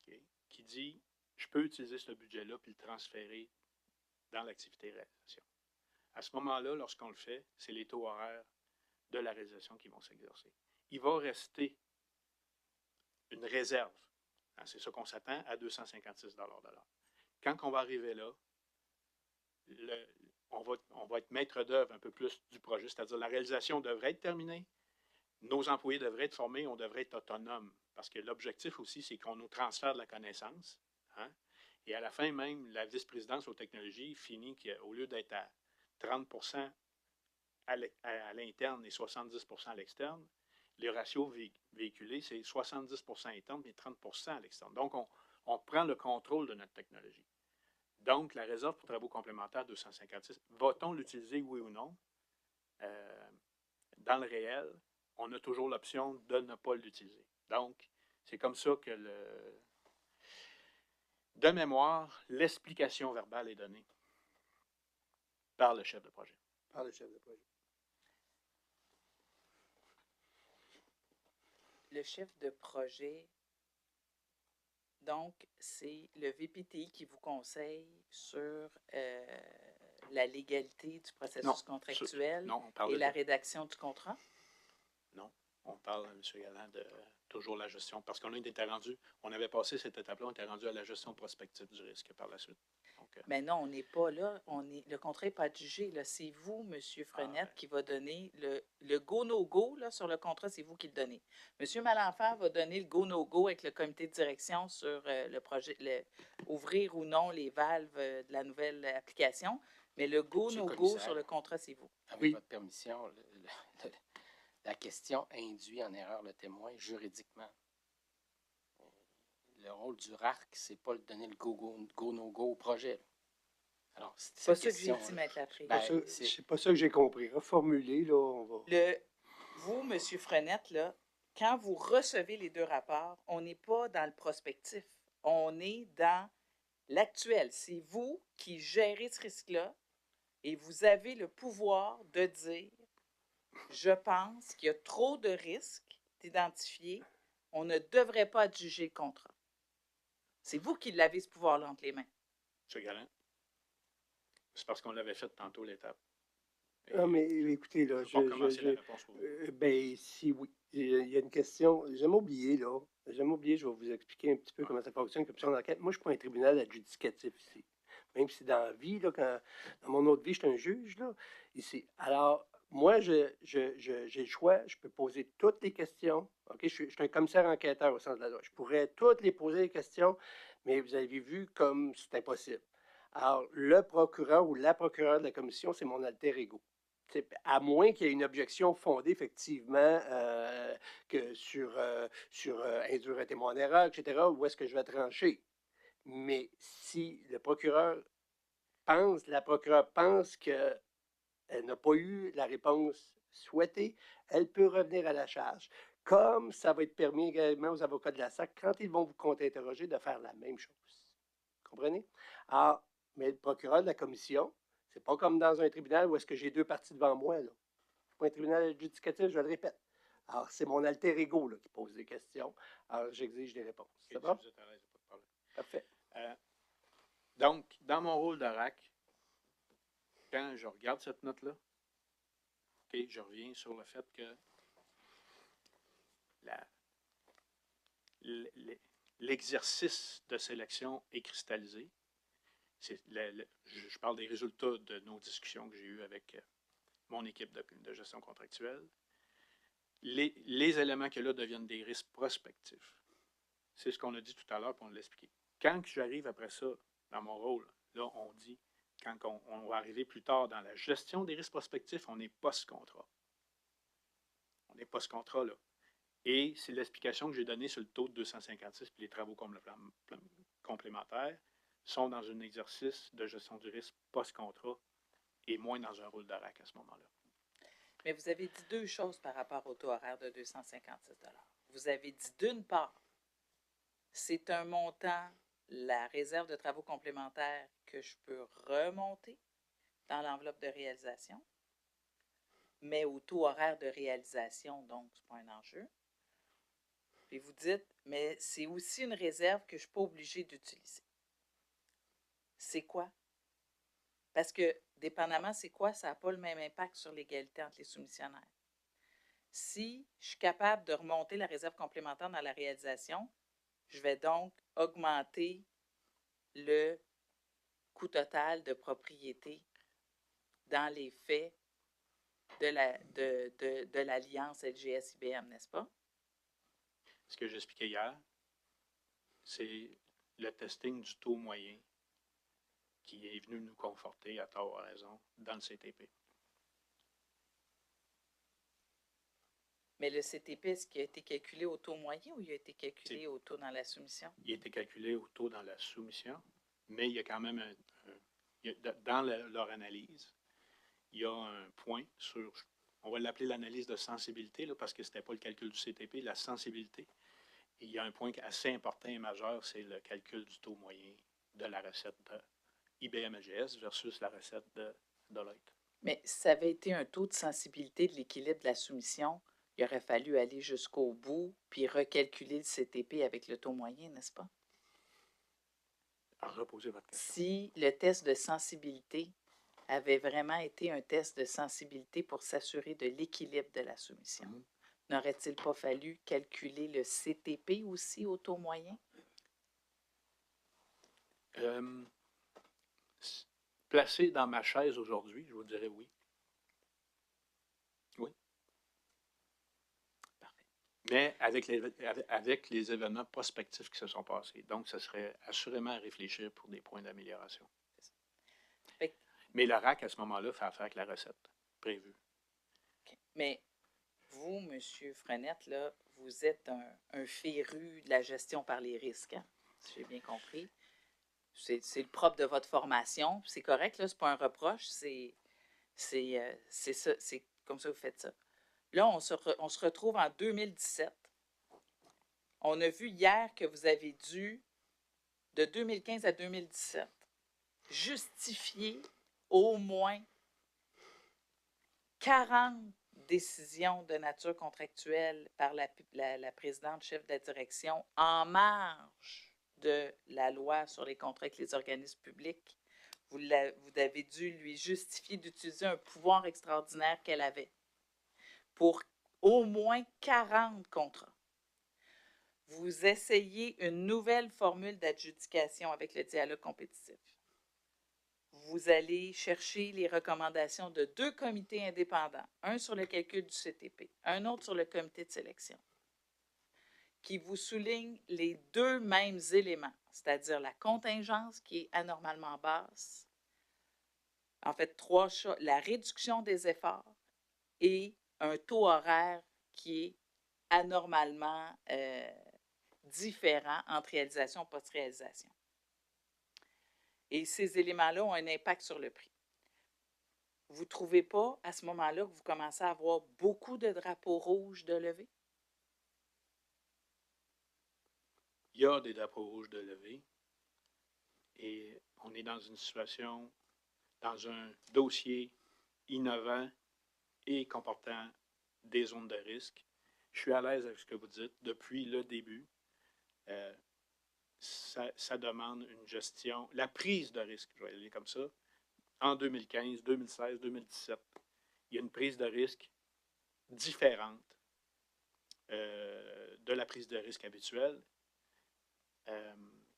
D: okay, qui dit je peux utiliser ce budget-là puis le transférer dans l'activité de réalisation. À ce moment-là, lorsqu'on le fait, c'est les taux horaires de la réalisation qui vont s'exercer. Il va rester une réserve, hein, c'est ça qu'on s'attend, à 256 $ de l'heure. Quand on va arriver là, on va être maître d'œuvre un peu plus du projet, c'est-à-dire la réalisation devrait être terminée, nos employés devraient être formés, on devrait être autonome, parce que l'objectif aussi, c'est qu'on nous transfère de la connaissance, hein, et à la fin même, la vice-présidence aux technologies finit qu'au lieu d'être à 30 % à l'interne et 70 % à l'externe, les ratios véhiculés, c'est 70 % interne et 30 % à l'externe. Donc, on prend le contrôle de notre technologie. Donc, la réserve pour travaux complémentaires 256, va-t-on l'utiliser, oui ou non? Dans le réel, on a toujours l'option de ne pas l'utiliser. Donc, c'est comme ça que de mémoire, l'explication verbale est donnée par le chef de projet.
B: Par le chef de projet.
C: Le chef de projet, donc, c'est le VPTI qui vous conseille sur la légalité du processus contractuel et la rédaction du contrat?
D: Non. on parle, M. Galland, de toujours la gestion, parce qu'on était rendu, on avait passé cette étape-là, on était rendu à la gestion prospective du risque par la suite. Donc,
C: Mais non, on n'est pas là. Le contrat n'est pas adjugé. Là. C'est vous, M. Frenette, qui va donner le go-no-go là, sur le contrat, c'est vous qui le donnez. M. Malenfant va donner le go-no-go avec le comité de direction sur le projet, ouvrir ou non les valves de la nouvelle application. Mais le go-no-go
F: commissaire.
C: sur le contrat, c'est vous.
F: Avec
B: Oui.
F: votre permission, la question induit en erreur le témoin juridiquement. Le rôle du RARC, c'est pas de donner le go-no-go au projet. Là. Alors,
C: C'est pas ça que j'ai dit, Maître Laprise.
B: C'est pas ça que j'ai compris. Reformuler, là, on va...
C: Vous, M. Frenette, là, quand vous recevez les 2 rapports, on n'est pas dans le prospectif. On est dans l'actuel. C'est vous qui gérez ce risque-là et vous avez le pouvoir de dire « Je pense qu'il y a trop de risques d'identifier. On ne devrait pas adjuger le contrat. » C'est vous qui l'avez, ce pouvoir-là, entre les mains.
D: M. Galland, c'est parce qu'on l'avait fait tantôt, l'étape.
B: Non, mais écoutez, là, ben, si oui. Il y a une question. J'ai jamais oublié, là. J'ai jamais oublié, je vais vous expliquer un petit peu comment ça fonctionne, commission d'enquête. Moi, je ne suis pas un tribunal adjudicatif ici. Même si dans la vie, là, dans mon autre vie, je suis un juge, là, ici. Alors, moi, j'ai le choix, je peux poser toutes les questions. OK? Je suis un commissaire enquêteur au sens de la loi. Je pourrais toutes les poser les questions, mais vous avez vu comme c'est impossible. Alors, le procureur ou la procureure de la commission, c'est mon alter ego. À moins qu'il y ait une objection fondée, effectivement, que sur induire un témoin en erreur, etc., où est-ce que je vais trancher. Mais si le procureur la procureure pense qu'elle n'a pas eu la réponse souhaitée, elle peut revenir à la charge. Comme ça va être permis également aux avocats de la SAC, quand ils vont vous contre-interroger, de faire la même chose. Comprenez? Alors, mais le procureur de la commission, c'est pas comme dans un tribunal où est-ce que j'ai 2 parties devant moi. Là. C'est pas un tribunal adjudicatif, je le répète. Alors, c'est mon alter ego là, qui pose des questions. Alors, j'exige des réponses. C'est bon?
D: Vous êtes à l'aise, pas de problème.
B: Parfait.
D: Donc, dans mon rôle de RAC, quand je regarde cette note-là, okay, je reviens sur le fait que l'exercice de sélection est cristallisé. Je parle des résultats de nos discussions que j'ai eues avec mon équipe de gestion contractuelle. Les éléments que là deviennent des risques prospectifs. C'est ce qu'on a dit tout à l'heure, puis on l'a expliqué. Quand j'arrive après ça, dans mon rôle, là, on dit, quand on va arriver plus tard dans la gestion des risques prospectifs, on n'est pas ce contrat. On n'est pas ce contrat-là. Et c'est l'explication que j'ai donnée sur le taux de 256 puis les travaux complémentaires sont dans un exercice de gestion du risque post-contrat et moins dans un rôle de RAC à ce moment-là.
C: Mais vous avez dit 2 choses par rapport au taux horaire de 256 $. Vous avez dit, d'une part, c'est un montant, la réserve de travaux complémentaires, que je peux remonter dans l'enveloppe de réalisation, mais au taux horaire de réalisation, donc ce n'est pas un enjeu. Puis vous dites, mais c'est aussi une réserve que je ne suis pas obligée d'utiliser. C'est quoi? Parce que, dépendamment c'est quoi, ça n'a pas le même impact sur l'égalité entre les soumissionnaires. Si je suis capable de remonter la réserve complémentaire dans la réalisation, je vais donc augmenter le coût total de propriété dans les faits de l'alliance LGS-IBM, n'est-ce pas?
D: Ce que j'expliquais hier, c'est le testing du taux moyen qui est venu nous conforter, à tort ou à raison, dans le CTP.
C: Mais le CTP, est-ce qu'il a été calculé au taux moyen ou il a été calculé au taux dans la soumission?
D: Il a été calculé au taux dans la soumission, mais il y a quand même dans leur analyse, il y a un point sur, on va l'appeler l'analyse de sensibilité, là, parce que ce n'était pas le calcul du CTP, la sensibilité. Et il y a un point assez important et majeur, c'est le calcul du taux moyen de la recette de IBM-LGS versus la recette de Deloitte.
C: Mais si ça avait été un taux de sensibilité de l'équilibre de la soumission, il aurait fallu aller jusqu'au bout puis recalculer le CTP avec le taux moyen, n'est-ce pas?
D: Reposez votre question.
C: Si le test de sensibilité avait vraiment été un test de sensibilité pour s'assurer de l'équilibre de la soumission, n'aurait-il pas fallu calculer le CTP aussi au taux moyen?
D: Placé dans ma chaise aujourd'hui, je vous dirais oui. Oui.
C: Parfait.
D: Mais avec les événements prospectifs qui se sont passés. Donc, ce serait assurément à réfléchir pour des points d'amélioration.
C: Fait que-
D: Mais le RAC, à ce moment-là, fait affaire avec la recette prévue.
C: OK. Mais vous, M. Frenette, là, vous êtes un féru de la gestion par les risques, hein, si j'ai bien compris. C'est le propre de votre formation. C'est correct, là, c'est pas un reproche. C'est ça, c'est comme ça que vous faites ça. Là, on se retrouve en 2017. On a vu hier que vous avez dû, de 2015 à 2017, justifier au moins 40 décisions de nature contractuelle par la présidente chef de la direction en marge de la loi sur les contrats avec les organismes publics. Vous avez dû lui justifier d'utiliser un pouvoir extraordinaire qu'elle avait pour au moins 40 contrats. Vous essayez une nouvelle formule d'adjudication avec le dialogue compétitif. Vous allez chercher les recommandations de 2 comités indépendants, un sur le calcul du CTP, un autre sur le comité de sélection, qui vous soulignent les 2 mêmes éléments, c'est-à-dire la contingence qui est anormalement basse, en fait 3 choses, la réduction des efforts et un taux horaire qui est anormalement différent entre réalisation et post-réalisation. Et ces éléments-là ont un impact sur le prix. Vous ne trouvez pas, à ce moment-là, que vous commencez à avoir beaucoup de drapeaux rouges de levée?
D: Il y a des drapeaux rouges de levée et on est dans une situation, dans un dossier innovant et comportant des zones de risque. Je suis à l'aise avec ce que vous dites. Depuis le début, ça demande une gestion, la prise de risque, je vais aller comme ça, en 2015, 2016, 2017. Il y a une prise de risque différente de la prise de risque habituelle,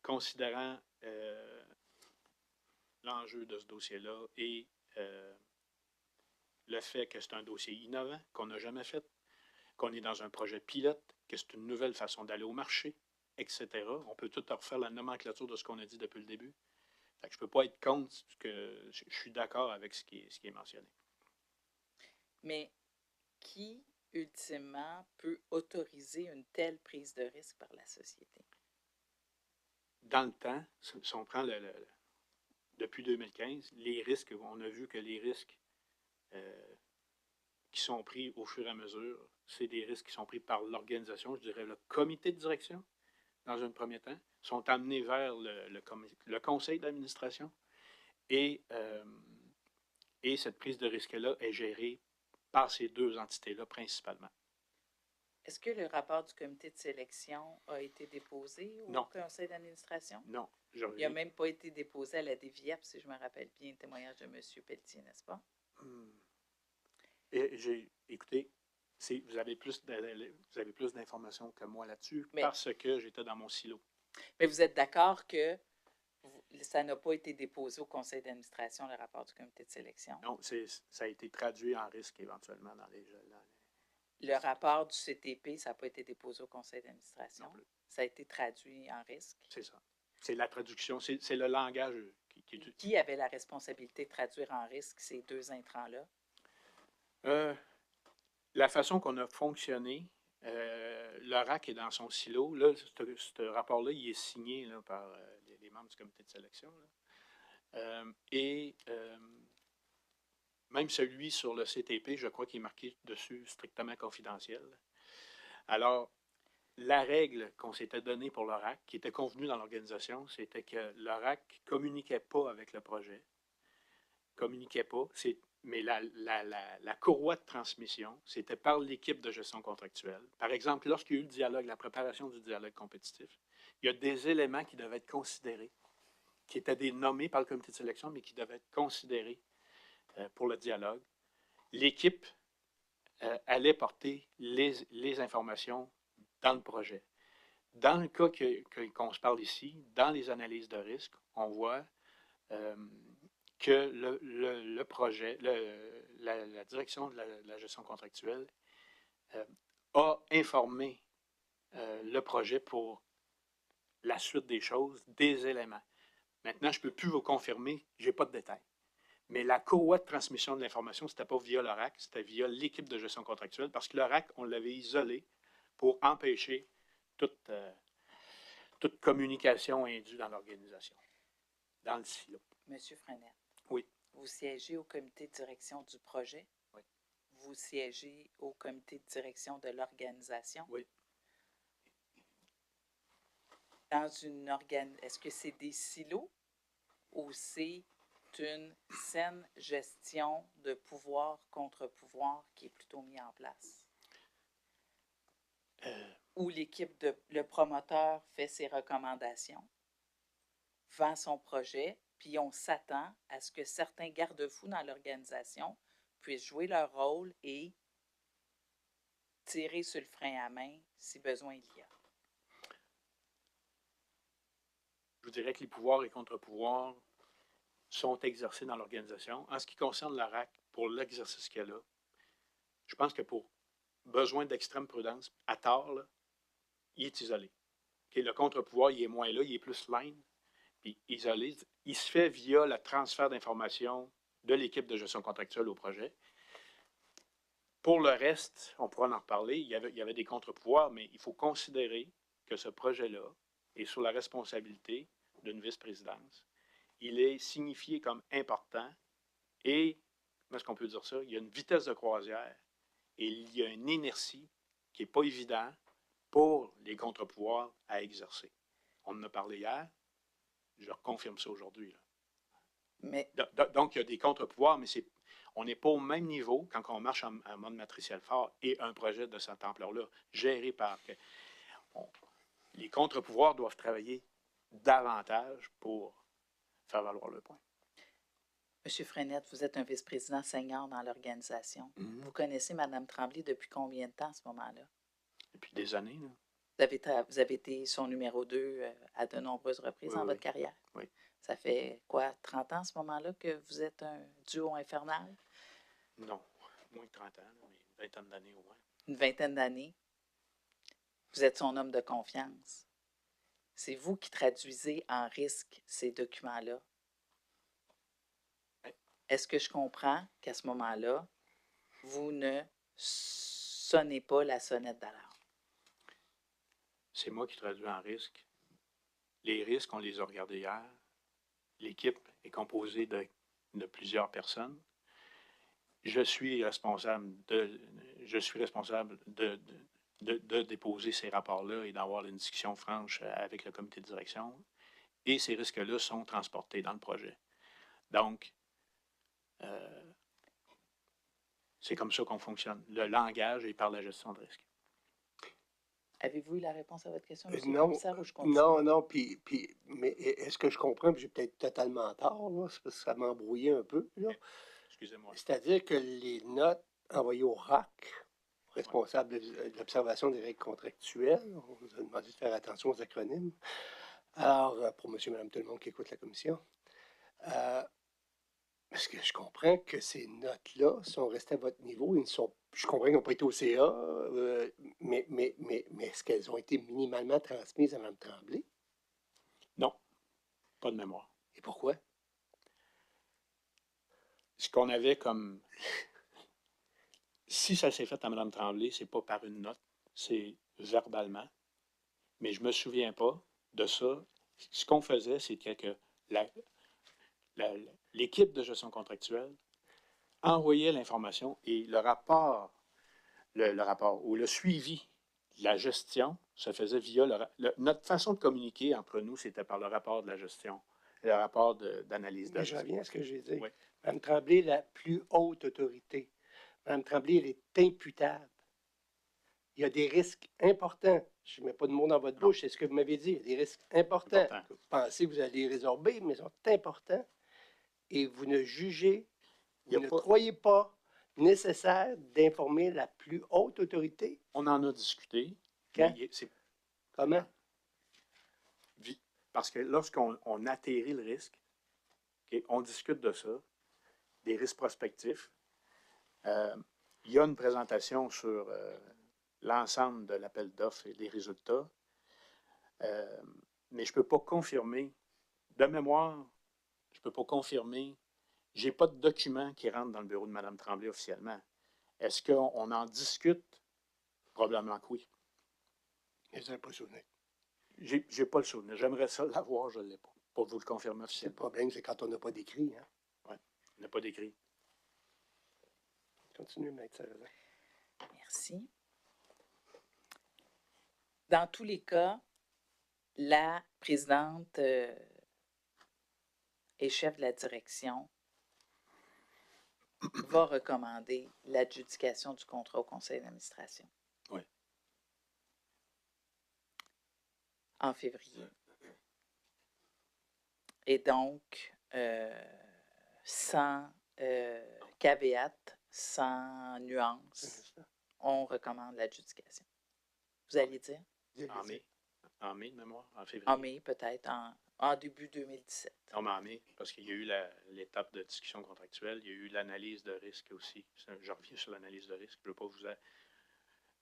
D: considérant l'enjeu de ce dossier-là et le fait que c'est un dossier innovant, qu'on n'a jamais fait, qu'on est dans un projet pilote, que c'est une nouvelle façon d'aller au marché, etc. On peut tout refaire la nomenclature de ce qu'on a dit depuis le début. Fait que je ne peux pas être contre que je suis d'accord avec ce qui est mentionné. Mais
C: qui, ultimement, peut autoriser une telle prise de risque par la société?
D: Dans le temps, si on prend depuis 2015, les risques, on a vu que les risques qui sont pris au fur et à mesure, c'est des risques qui sont pris par l'organisation, je dirais le comité de direction, dans un premier temps, sont amenés vers le conseil d'administration et cette prise de risque-là est gérée par ces 2 entités-là principalement.
C: Est-ce que le rapport du comité de sélection a été déposé au conseil d'administration?
D: Non.
C: Il n'a même pas été déposé à la DVIEP, si je me rappelle bien, le témoignage de M. Pelletier, n'est-ce pas?
D: Écoutez, vous avez plus d'informations que moi là-dessus parce que j'étais dans mon silo.
C: Mais vous êtes d'accord que ça n'a pas été déposé au conseil d'administration, le rapport du comité de sélection?
D: Non, ça a été traduit en risque éventuellement dans les...
C: Le rapport du CTP, ça n'a pas été déposé au conseil d'administration? Non plus. Ça a été traduit en risque?
D: C'est ça. C'est la traduction, c'est le langage
C: Qui avait la responsabilité de traduire en risque ces 2 intrants-là?
D: La façon qu'on a fonctionné, le RAC est dans son silo. Là, ce rapport-là, il est signé là, par les membres du comité de sélection. Même celui sur le CTP, je crois qu'il est marqué dessus strictement confidentiel. Alors, la règle qu'on s'était donnée pour le RAC, qui était convenue dans l'organisation, c'était que le RAC ne communiquait pas avec le projet. Communiquait pas. Mais la courroie de transmission, c'était par l'équipe de gestion contractuelle. Par exemple, lorsqu'il y a eu le dialogue, la préparation du dialogue compétitif, il y a des éléments qui devaient être considérés, qui étaient nommés par le comité de sélection, mais qui devaient être considérés pour le dialogue. L'équipe allait porter les informations dans le projet. Dans le cas qu'on se parle ici, dans les analyses de risque, on voit que le projet, la direction de la gestion contractuelle a informé le projet pour la suite des choses, des éléments. Maintenant, je ne peux plus vous confirmer, je n'ai pas de détails. Mais la courroie de transmission de l'information, ce n'était pas via l'ORAC, c'était via l'équipe de gestion contractuelle, parce que l'ORAC, on l'avait isolé pour empêcher toute communication indue dans l'organisation, dans le silo.
C: Monsieur Frenette.
D: Oui.
C: Vous siégez au comité de direction du projet?
D: Oui.
C: Vous siégez au comité de direction de l'organisation?
D: Oui.
C: Dans une est-ce que c'est des silos ou c'est une saine gestion de pouvoir contre pouvoir qui est plutôt mis en place? Où le promoteur fait ses recommandations, vend son projet, puis on s'attend à ce que certains garde-fous dans l'organisation puissent jouer leur rôle et tirer sur le frein à main si besoin il y a.
D: Je vous dirais que les pouvoirs et contre-pouvoirs sont exercés dans l'organisation. En ce qui concerne la RAC, pour l'exercice qu'elle a, je pense que pour besoin d'extrême prudence, à tort, là, il est isolé. Okay, le contre-pouvoir, il est moins là, il est plus line, puis isolé. Il se fait via le transfert d'informations de l'équipe de gestion contractuelle au projet. Pour le reste, on pourra en reparler, il y avait des contre-pouvoirs, mais il faut considérer que ce projet-là est sous la responsabilité d'une vice-présidence. Il est signifié comme important et, comment est-ce qu'on peut dire ça, il y a une vitesse de croisière et il y a une inertie qui n'est pas évidente pour les contre-pouvoirs à exercer. On en a parlé hier, je confirme ça aujourd'hui.
C: Mais...
D: Donc, il y a des contre-pouvoirs, mais on n'est pas au même niveau quand on marche en mode matriciel fort et un projet de cette ampleur-là, géré par... les contre-pouvoirs doivent travailler davantage pour faire valoir le point.
C: Monsieur Frenette, vous êtes un vice-président senior dans l'organisation. Mm-hmm. Vous connaissez Mme Tremblay depuis combien de temps à ce moment-là?
D: Depuis des années. Là.
C: Vous avez été son numéro 2 à de nombreuses reprises dans votre carrière.
D: Oui.
C: Ça fait quoi, 30 ans à ce moment-là que vous êtes un duo infernal?
D: Non, moins de 30 ans, mais une vingtaine d'années au moins.
C: Une vingtaine d'années. Vous êtes son homme de confiance. C'est vous qui traduisez en risque ces documents-là.
D: Oui.
C: Est-ce que je comprends qu'à ce moment-là, vous ne sonnez pas la sonnette d'alarme?
D: C'est moi qui traduis en risque. Les risques, on les a regardés hier. L'équipe est composée de plusieurs personnes. Je suis responsable de déposer ces rapports-là et d'avoir une discussion franche avec le comité de direction. Et ces risques-là sont transportés dans le projet. Donc, c'est comme ça qu'on fonctionne. Le langage est par la gestion de risque.
C: Avez-vous eu la réponse à votre question, M.
B: Non,
C: le commissaire, ou je continue?
B: Non, mais est-ce que je comprends, puis j'ai peut-être totalement tort, là, c'est parce que ça m'a embrouillé un peu, là.
D: Excusez-moi.
B: C'est-à-dire que les notes envoyées au RAC, responsable de l'observation des règles contractuelles, on nous a demandé de faire attention aux acronymes, alors, pour monsieur et madame tout le monde qui écoute la commission, est-ce que je comprends que ces notes-là sont restées à votre niveau? Je comprends qu'elles n'ont pas été au CA, mais est-ce qu'elles ont été minimalement transmises à Mme Tremblay?
D: Non, pas de mémoire.
B: Et pourquoi?
D: Ce qu'on avait comme... Si ça s'est fait à Mme Tremblay, c'est pas par une note, c'est verbalement. Mais je ne me souviens pas de ça. Ce qu'on faisait, c'était que l'équipe de gestion contractuelle envoyait l'information et le rapport ou le suivi de la gestion se faisait via notre façon de communiquer entre nous, c'était par le rapport de la gestion, le rapport d'analyse de la gestion.
B: Je reviens à ce que j'ai dit.
D: Oui.
B: Mme Tremblay est la plus haute autorité. Mme Tremblay, elle est imputable. Il y a des risques importants. Je ne mets pas de mots dans votre bouche, c'est ce que vous m'avez dit. Il y a des risques importants. Vous pensez que vous allez les résorber, mais ils sont importants. Et vous ne jugez, vous ne croyez pas nécessaire d'informer la plus haute autorité?
D: On en a discuté.
B: Quand?
D: Mais c'est
B: Comment?
D: parce que lorsqu'on atterrit le risque, OK, on discute de ça, des risques prospectifs. Il y a une présentation sur l'ensemble de l'appel d'offres et des résultats. Mais je ne peux pas confirmer. De mémoire, je ne peux pas confirmer. Je n'ai pas de document qui rentre dans le bureau de Mme Tremblay officiellement. Est-ce qu'on en discute? Probablement que oui.
B: Je n'ai pas souvenir.
D: Je n'ai pas le souvenir. J'aimerais ça l'avoir, je ne l'ai pas. Pour vous le confirmer
B: Le
D: officiellement.
B: problème, c'est quand on n'a pas d'écrit. Hein?
D: Oui, on n'a pas d'écrit.
B: Continue, Maître Sarrazin.
C: Merci. Dans tous les cas, la présidente et chef de la direction va recommander l'adjudication du contrat au conseil d'administration.
D: Oui.
C: En février. Et donc, sans caveat, sans nuance, on recommande l'adjudication. Vous allez dire?
D: En mai. En mai, de mémoire. En février.
C: En mai, peut-être, en début 2017.
D: Non, mais en mai, parce qu'il y a eu l'étape de discussion contractuelle, il y a eu l'analyse de risque aussi. Je reviens sur l'analyse de risque. Je ne veux pas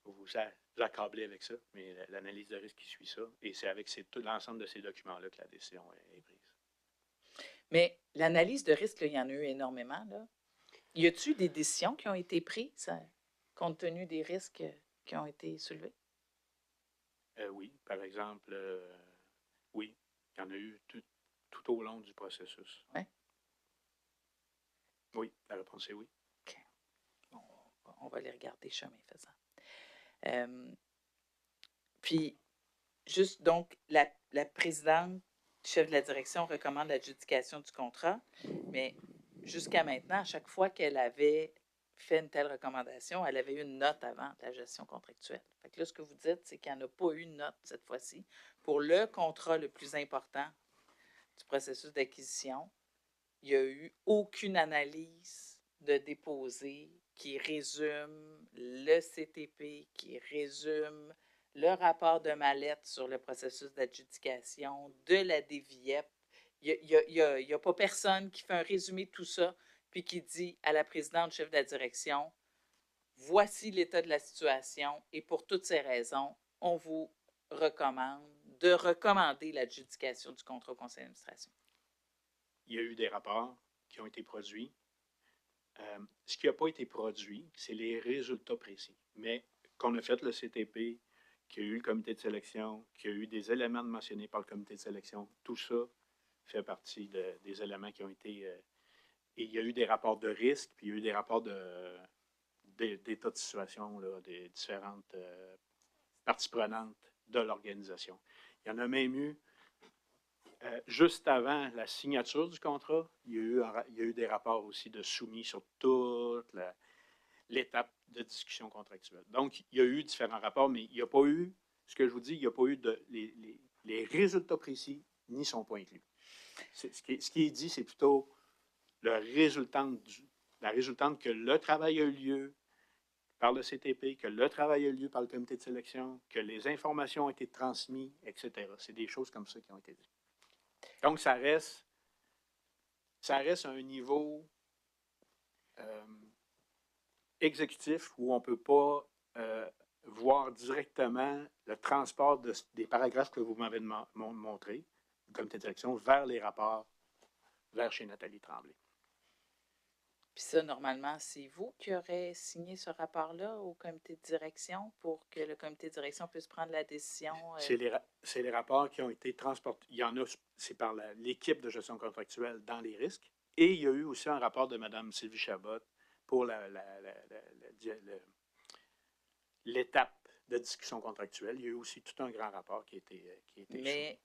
D: vous accabler avec ça, mais l'analyse de risque qui suit ça. Et c'est avec tout l'ensemble de ces documents-là que la décision est prise.
C: Mais l'analyse de risque, là, il y en a eu énormément. Là. Y a-t-il des décisions qui ont été prises compte tenu des risques qui ont été soulevés?
D: Oui, par exemple, oui, il y en a eu tout au long du processus.
C: Oui?
D: Oui, la réponse est oui.
C: OK. On va les regarder chemin faisant. Puis, juste donc, la présidente, chef de la direction, recommande l'adjudication du contrat, mais jusqu'à maintenant, à chaque fois qu'elle avait fait une telle recommandation, elle avait eu une note avant de la gestion contractuelle. Fait que là, ce que vous dites, c'est qu'il n'y en a pas eu de note cette fois-ci. Pour le contrat le plus important du processus d'acquisition, il n'y a eu aucune analyse de déposé qui résume le CTP, qui résume le rapport de mallette sur le processus d'adjudication, de la DVIEP. Il n'y a pas personne qui fait un résumé de tout ça, puis qui dit à la présidente, chef de la direction, voici l'état de la situation, et pour toutes ces raisons, on vous recommande de recommander l'adjudication du contrat au conseil d'administration.
D: Il y a eu des rapports qui ont été produits. Ce qui n'a pas été produit, c'est les résultats précis. Mais qu'on a fait le CTP, qu'il y a eu le comité de sélection, qu'il y a eu des éléments mentionnés par le comité de sélection, tout ça fait partie des éléments qui ont été... et il y a eu des rapports de risque, puis il y a eu des rapports d'état de situation là, des différentes parties prenantes de l'organisation. Il y en a même eu, juste avant la signature du contrat, il y a eu des rapports aussi de soumis sur toute l'étape de discussion contractuelle. Donc, il y a eu différents rapports, mais il n'y a pas eu, ce que je vous dis, il n'y a pas eu les résultats précis, ni son point inclus. Ce qui est dit, c'est plutôt la résultante que le travail a eu lieu par le CTP, que le travail a eu lieu par le comité de sélection, que les informations ont été transmises, etc. C'est des choses comme ça qui ont été dites. Donc, ça reste à un niveau exécutif où on ne peut pas voir directement le transport des paragraphes que vous m'avez montrés, du comité de sélection, vers les rapports, vers chez Nathalie Tremblay.
C: Puis ça, normalement, c'est vous qui aurez signé ce rapport-là au comité de direction pour que le comité de direction puisse prendre la décision?
D: C'est les rapports qui ont été transportés. Il y en a, c'est par l'équipe de gestion contractuelle dans les risques. Et il y a eu aussi un rapport de Mme Sylvie Chabot pour l'étape de discussion contractuelle. Il y a eu aussi tout un grand rapport qui a été
C: Mais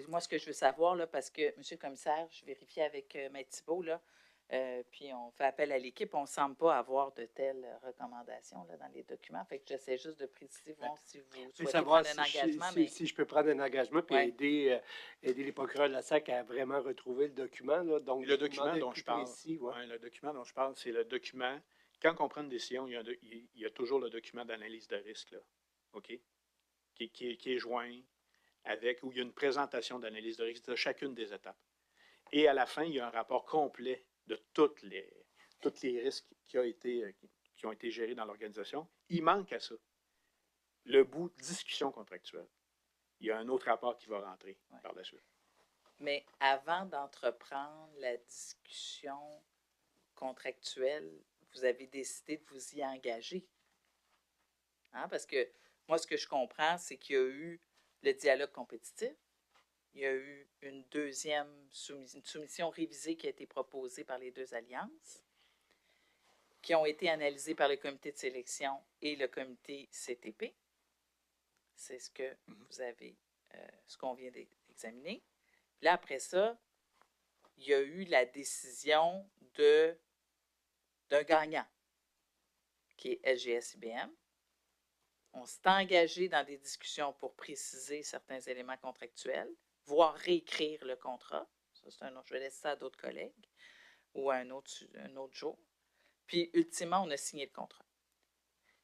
C: moi, ce que je veux savoir, là, parce que, M. le commissaire, je vérifie avec Maître Thibault, là, puis on fait appel à l'équipe, on ne semble pas avoir de telles recommandations là, dans les documents. Fait que j'essaie juste de préciser, voir si vous souhaitez prendre un engagement.
B: Si je peux prendre un engagement puis aider les procureurs de la SAC à vraiment retrouver le document. Là, donc,
D: le document dont je parle,
B: précis,
D: le document dont je parle, c'est le document quand on prend une décision, il y a toujours le document d'analyse de risque, là, OK? Qui est joint avec, où il y a une présentation d'analyse de risque de chacune des étapes. Et à la fin, il y a un rapport complet de tous les risques qui ont été gérés dans l'organisation. Il manque à ça le bout discussion contractuelle. Il y a un autre rapport qui va rentrer par la suite.
C: Mais avant d'entreprendre la discussion contractuelle, vous avez décidé de vous y engager. Hein? Parce que moi, ce que je comprends, c'est qu'il y a eu le dialogue compétitif. Il y a eu une deuxième soumission révisée qui a été proposée par les deux alliances, qui ont été analysées par le comité de sélection et le comité CTP. C'est ce que vous avez, ce qu'on vient d'examiner. Là, après ça, il y a eu la décision d'un gagnant, qui est LGS-IBM. On s'est engagé dans des discussions pour préciser certains éléments contractuels, voire réécrire le contrat. Ça, c'est un autre. Je vais laisser ça à d'autres collègues ou à un autre jour. Puis, ultimement, on a signé le contrat.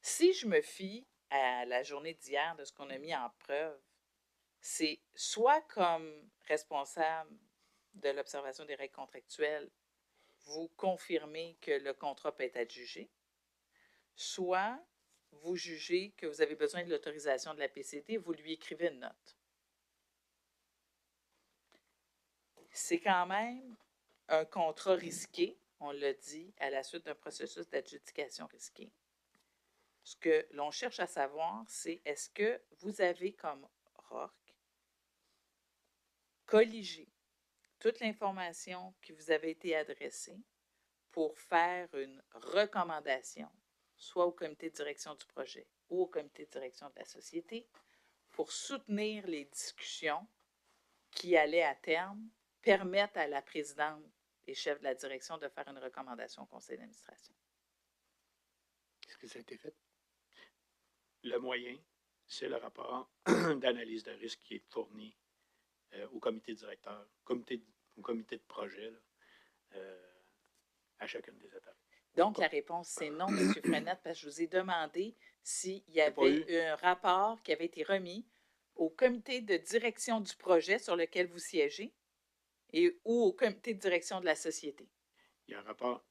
C: Si je me fie à la journée d'hier de ce qu'on a mis en preuve, c'est soit comme responsable de l'observation des règles contractuelles, vous confirmez que le contrat peut être adjugé, soit vous jugez que vous avez besoin de l'autorisation de la PCT, vous lui écrivez une note. C'est quand même un contrat risqué, on l'a dit, à la suite d'un processus d'adjudication risqué. Ce que l'on cherche à savoir, c'est est-ce que vous avez comme ROC colligé toute l'information qui vous avait été adressée pour faire une recommandation, soit au comité de direction du projet ou au comité de direction de la société, pour soutenir les discussions qui allaient à terme permettre à la présidente et chef de la direction de faire une recommandation au conseil d'administration.
B: Est-ce que ça a été fait?
D: Le moyen, c'est le rapport d'analyse de risque qui est fourni au comité directeur, au comité de projet, là, à chacune des étapes.
C: Donc, la réponse, c'est non, M. Frenette, parce que je vous ai demandé s'il y avait un rapport qui avait été remis au comité de direction du projet sur lequel vous siégez ou au comité de direction de la société.
D: Il y a un rapport.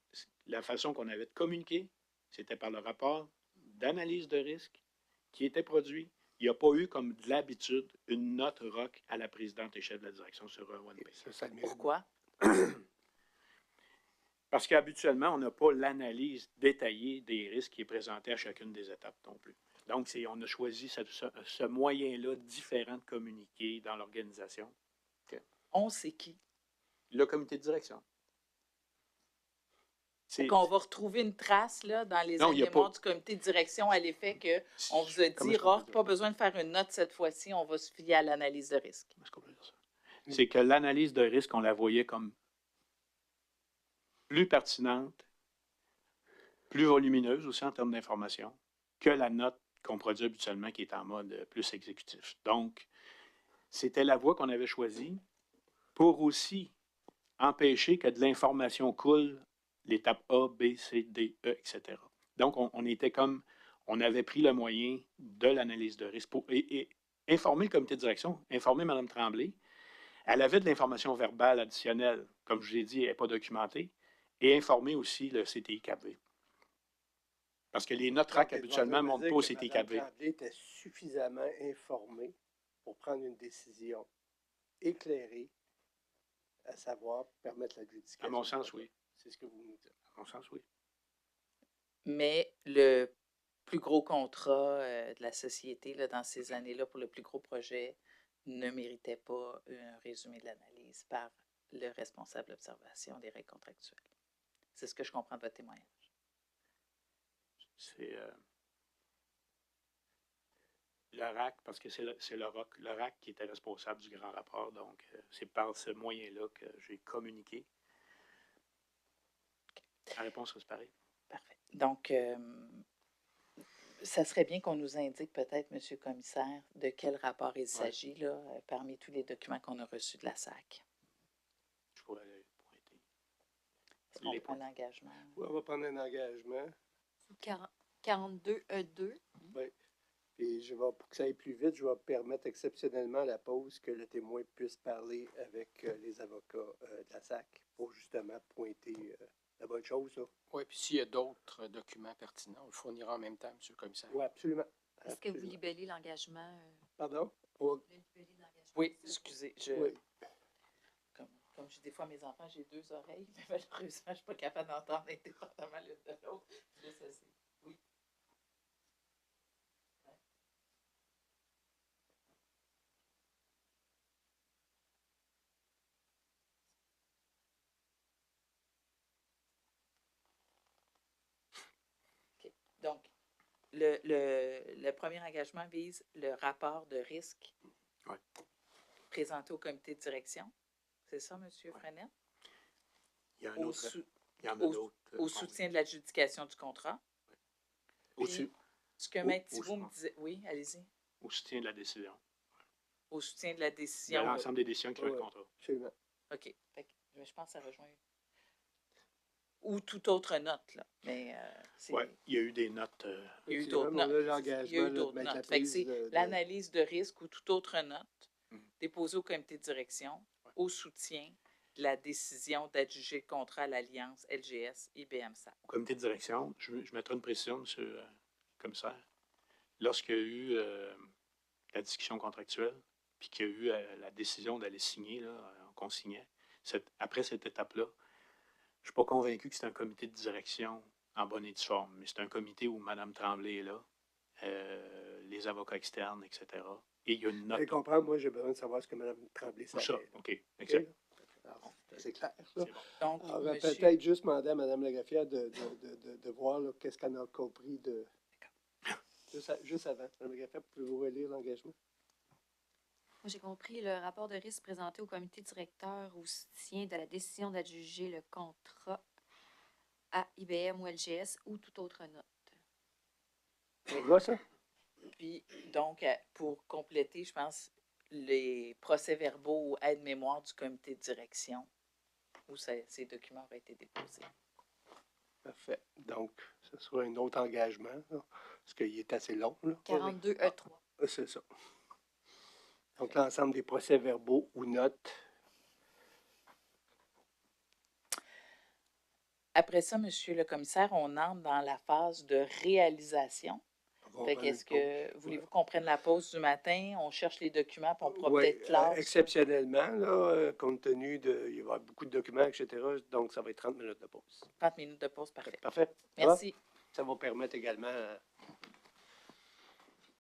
D: La façon qu'on avait de communiquer, c'était par le rapport d'analyse de risque qui était produit. Il n'y a pas eu, comme de l'habitude, une note ROC à la présidente et chef de la direction sur OnePay.
C: Pourquoi?
D: Parce qu'habituellement, on n'a pas l'analyse détaillée des risques qui est présentée à chacune des étapes non plus. Donc, on a choisi ce moyen-là différent de communiquer dans l'organisation. Okay.
C: On sait qui?
D: Le comité de direction.
C: Qu'on va retrouver une trace là, dans les éléments du comité de direction à l'effet qu'on vous a dit, ROC, pas besoin de faire une note cette fois-ci, on va se fier à l'analyse de risque.
D: C'est que l'analyse de risque, on la voyait comme plus pertinente, plus volumineuse aussi en termes d'information, que la note qu'on produit habituellement qui est en mode plus exécutif. Donc, c'était la voie qu'on avait choisie pour aussi empêcher que de l'information coule l'étape A, B, C, D, E, etc. Donc, on avait pris le moyen de l'analyse de risque pour informer le comité de direction, informer Mme Tremblay. Elle avait de l'information verbale additionnelle, comme je vous ai dit, elle n'est pas documentée, et informer aussi le CTI-4V. Parce que les notes RAC habituellement ne montent pas au CTI-4V.
B: Mme Tremblay était suffisamment informée pour prendre une décision éclairée, à savoir permettre l'adjudication.
D: À mon sens, oui.
B: C'est ce que vous nous dites.
D: À mon sens, oui.
C: Mais le plus gros contrat de la société là, dans ces années-là, pour le plus gros projet, ne méritait pas un résumé de l'analyse par le responsable d'observation des règles contractuelles. C'est ce que je comprends de votre témoignage.
D: C'est le RAC, parce que c'est le RAC qui était responsable du grand rapport. Donc, c'est par ce moyen-là que j'ai communiqué. La réponse reste pareille.
C: Parfait. Donc, ça serait bien qu'on nous indique peut-être, M. le commissaire, de quel rapport il s'agit là, parmi tous les documents qu'on a reçus de la SAC.
D: Je pourrais les pointer.
C: Est-ce qu'on prend un engagement?
B: Oui, on va prendre un engagement
A: 42E2.
B: Oui. Puis pour que ça aille plus vite, je vais permettre exceptionnellement à la pause que le témoin puisse parler avec les avocats de la SAC pour justement pointer la bonne chose.
F: Oui, puis s'il y a d'autres documents pertinents, on le fournira en même temps, M. le commissaire.
B: Oui, absolument.
A: Est-ce que vous
B: Absolument.
A: libellez l'engagement?
B: Pardon? Oh,
A: Vous voulez libeller l'engagement?
C: Oui, excusez.
B: oui.
C: Comme j'ai des fois mes enfants, j'ai 2 oreilles, mais malheureusement, je ne suis pas capable d'entendre indépendamment l'une de l'autre. Juste assez. Oui. OK. Donc, le premier engagement vise le rapport de risque
D: Ouais.
C: présenté au comité de direction. C'est ça, M. Frenette?
D: Il y a un
C: Au,
D: autre.
C: sou-
D: Il y en a
C: au-
D: d'autres.
C: au soutien de l'adjudication du contrat.
D: Au-dessus.
C: Ce que
D: Au-
C: Maître
D: au-
C: Thibault me disait. Oui, allez-y.
D: Au soutien de la décision.
C: Au soutien de la
D: De
C: décision.
D: l'ensemble des décisions qui fait le
B: Ouais.
D: contrat.
B: Absolument.
C: OK. Fait que je pense que ça rejoint. Ou toute autre note, là. Mais c'est.
D: Oui, il y a eu des notes.
C: Il y a eu
B: Effectivement,
C: d'autres
B: mais on a
C: notes.
B: l'engagement
C: Il y a eu
B: de
C: d'autres
B: mettre la
C: notes. Fait que
B: prise
C: c'est
B: de-
C: l'analyse de risque ou toute autre note
D: Mhm.
C: déposée au comité de direction au soutien de la décision d'adjuger le contrat à l'Alliance LGS IBM-SAC.
D: Au comité de direction, je mettrai une précision, M. le commissaire. Lorsqu'il y a eu la discussion contractuelle, puis qu'il y a eu la décision d'aller signer, là, qu'on signait, après cette étape-là, je ne suis pas convaincu que c'est un comité de direction en bonne et due forme, mais c'est un comité où Mme Tremblay est là, les avocats externes, etc. Et il y a une note.
B: Vous comprendre, moi, j'ai besoin de savoir ce que Mme Tremblay
D: Pour ça,
B: savait.
D: OK, exact.
B: Alors, c'est clair. Ça.
D: C'est bon.
C: Donc,
B: Alors,
C: monsieur,
B: peut-être juste demander à Mme Lagaffière de voir là, qu'est-ce qu'elle a compris de. Juste avant. Mme Lagaffière, pouvez-vous relire l'engagement?
A: Moi, j'ai compris le rapport de risque présenté au comité directeur au soutien de la décision d'adjuger le contrat à IBM ou LGS ou toute autre note.
B: On voit ça?
C: puis, donc, pour compléter, je pense, les procès-verbaux ou aide-mémoire du comité de direction où ces documents auraient été déposés.
B: Parfait. Donc, ce sera un autre engagement, là, parce qu'il est assez long. Là.
A: 42E3.
B: C'est ça. Donc, l'ensemble des procès-verbaux ou notes.
C: Après ça, monsieur le commissaire, on entre dans la phase de réalisation. Fait qu'est-ce que voulez-vous qu'on prenne la pause du matin? On cherche les documents, puis on pourra
B: Oui,
C: peut-être clore.
B: exceptionnellement, là, compte tenu il va y avoir beaucoup de documents, etc. Donc, ça va être 30 minutes de pause.
C: 30 minutes de pause, parfait.
B: Parfait.
C: Merci.
B: Ça va permettre également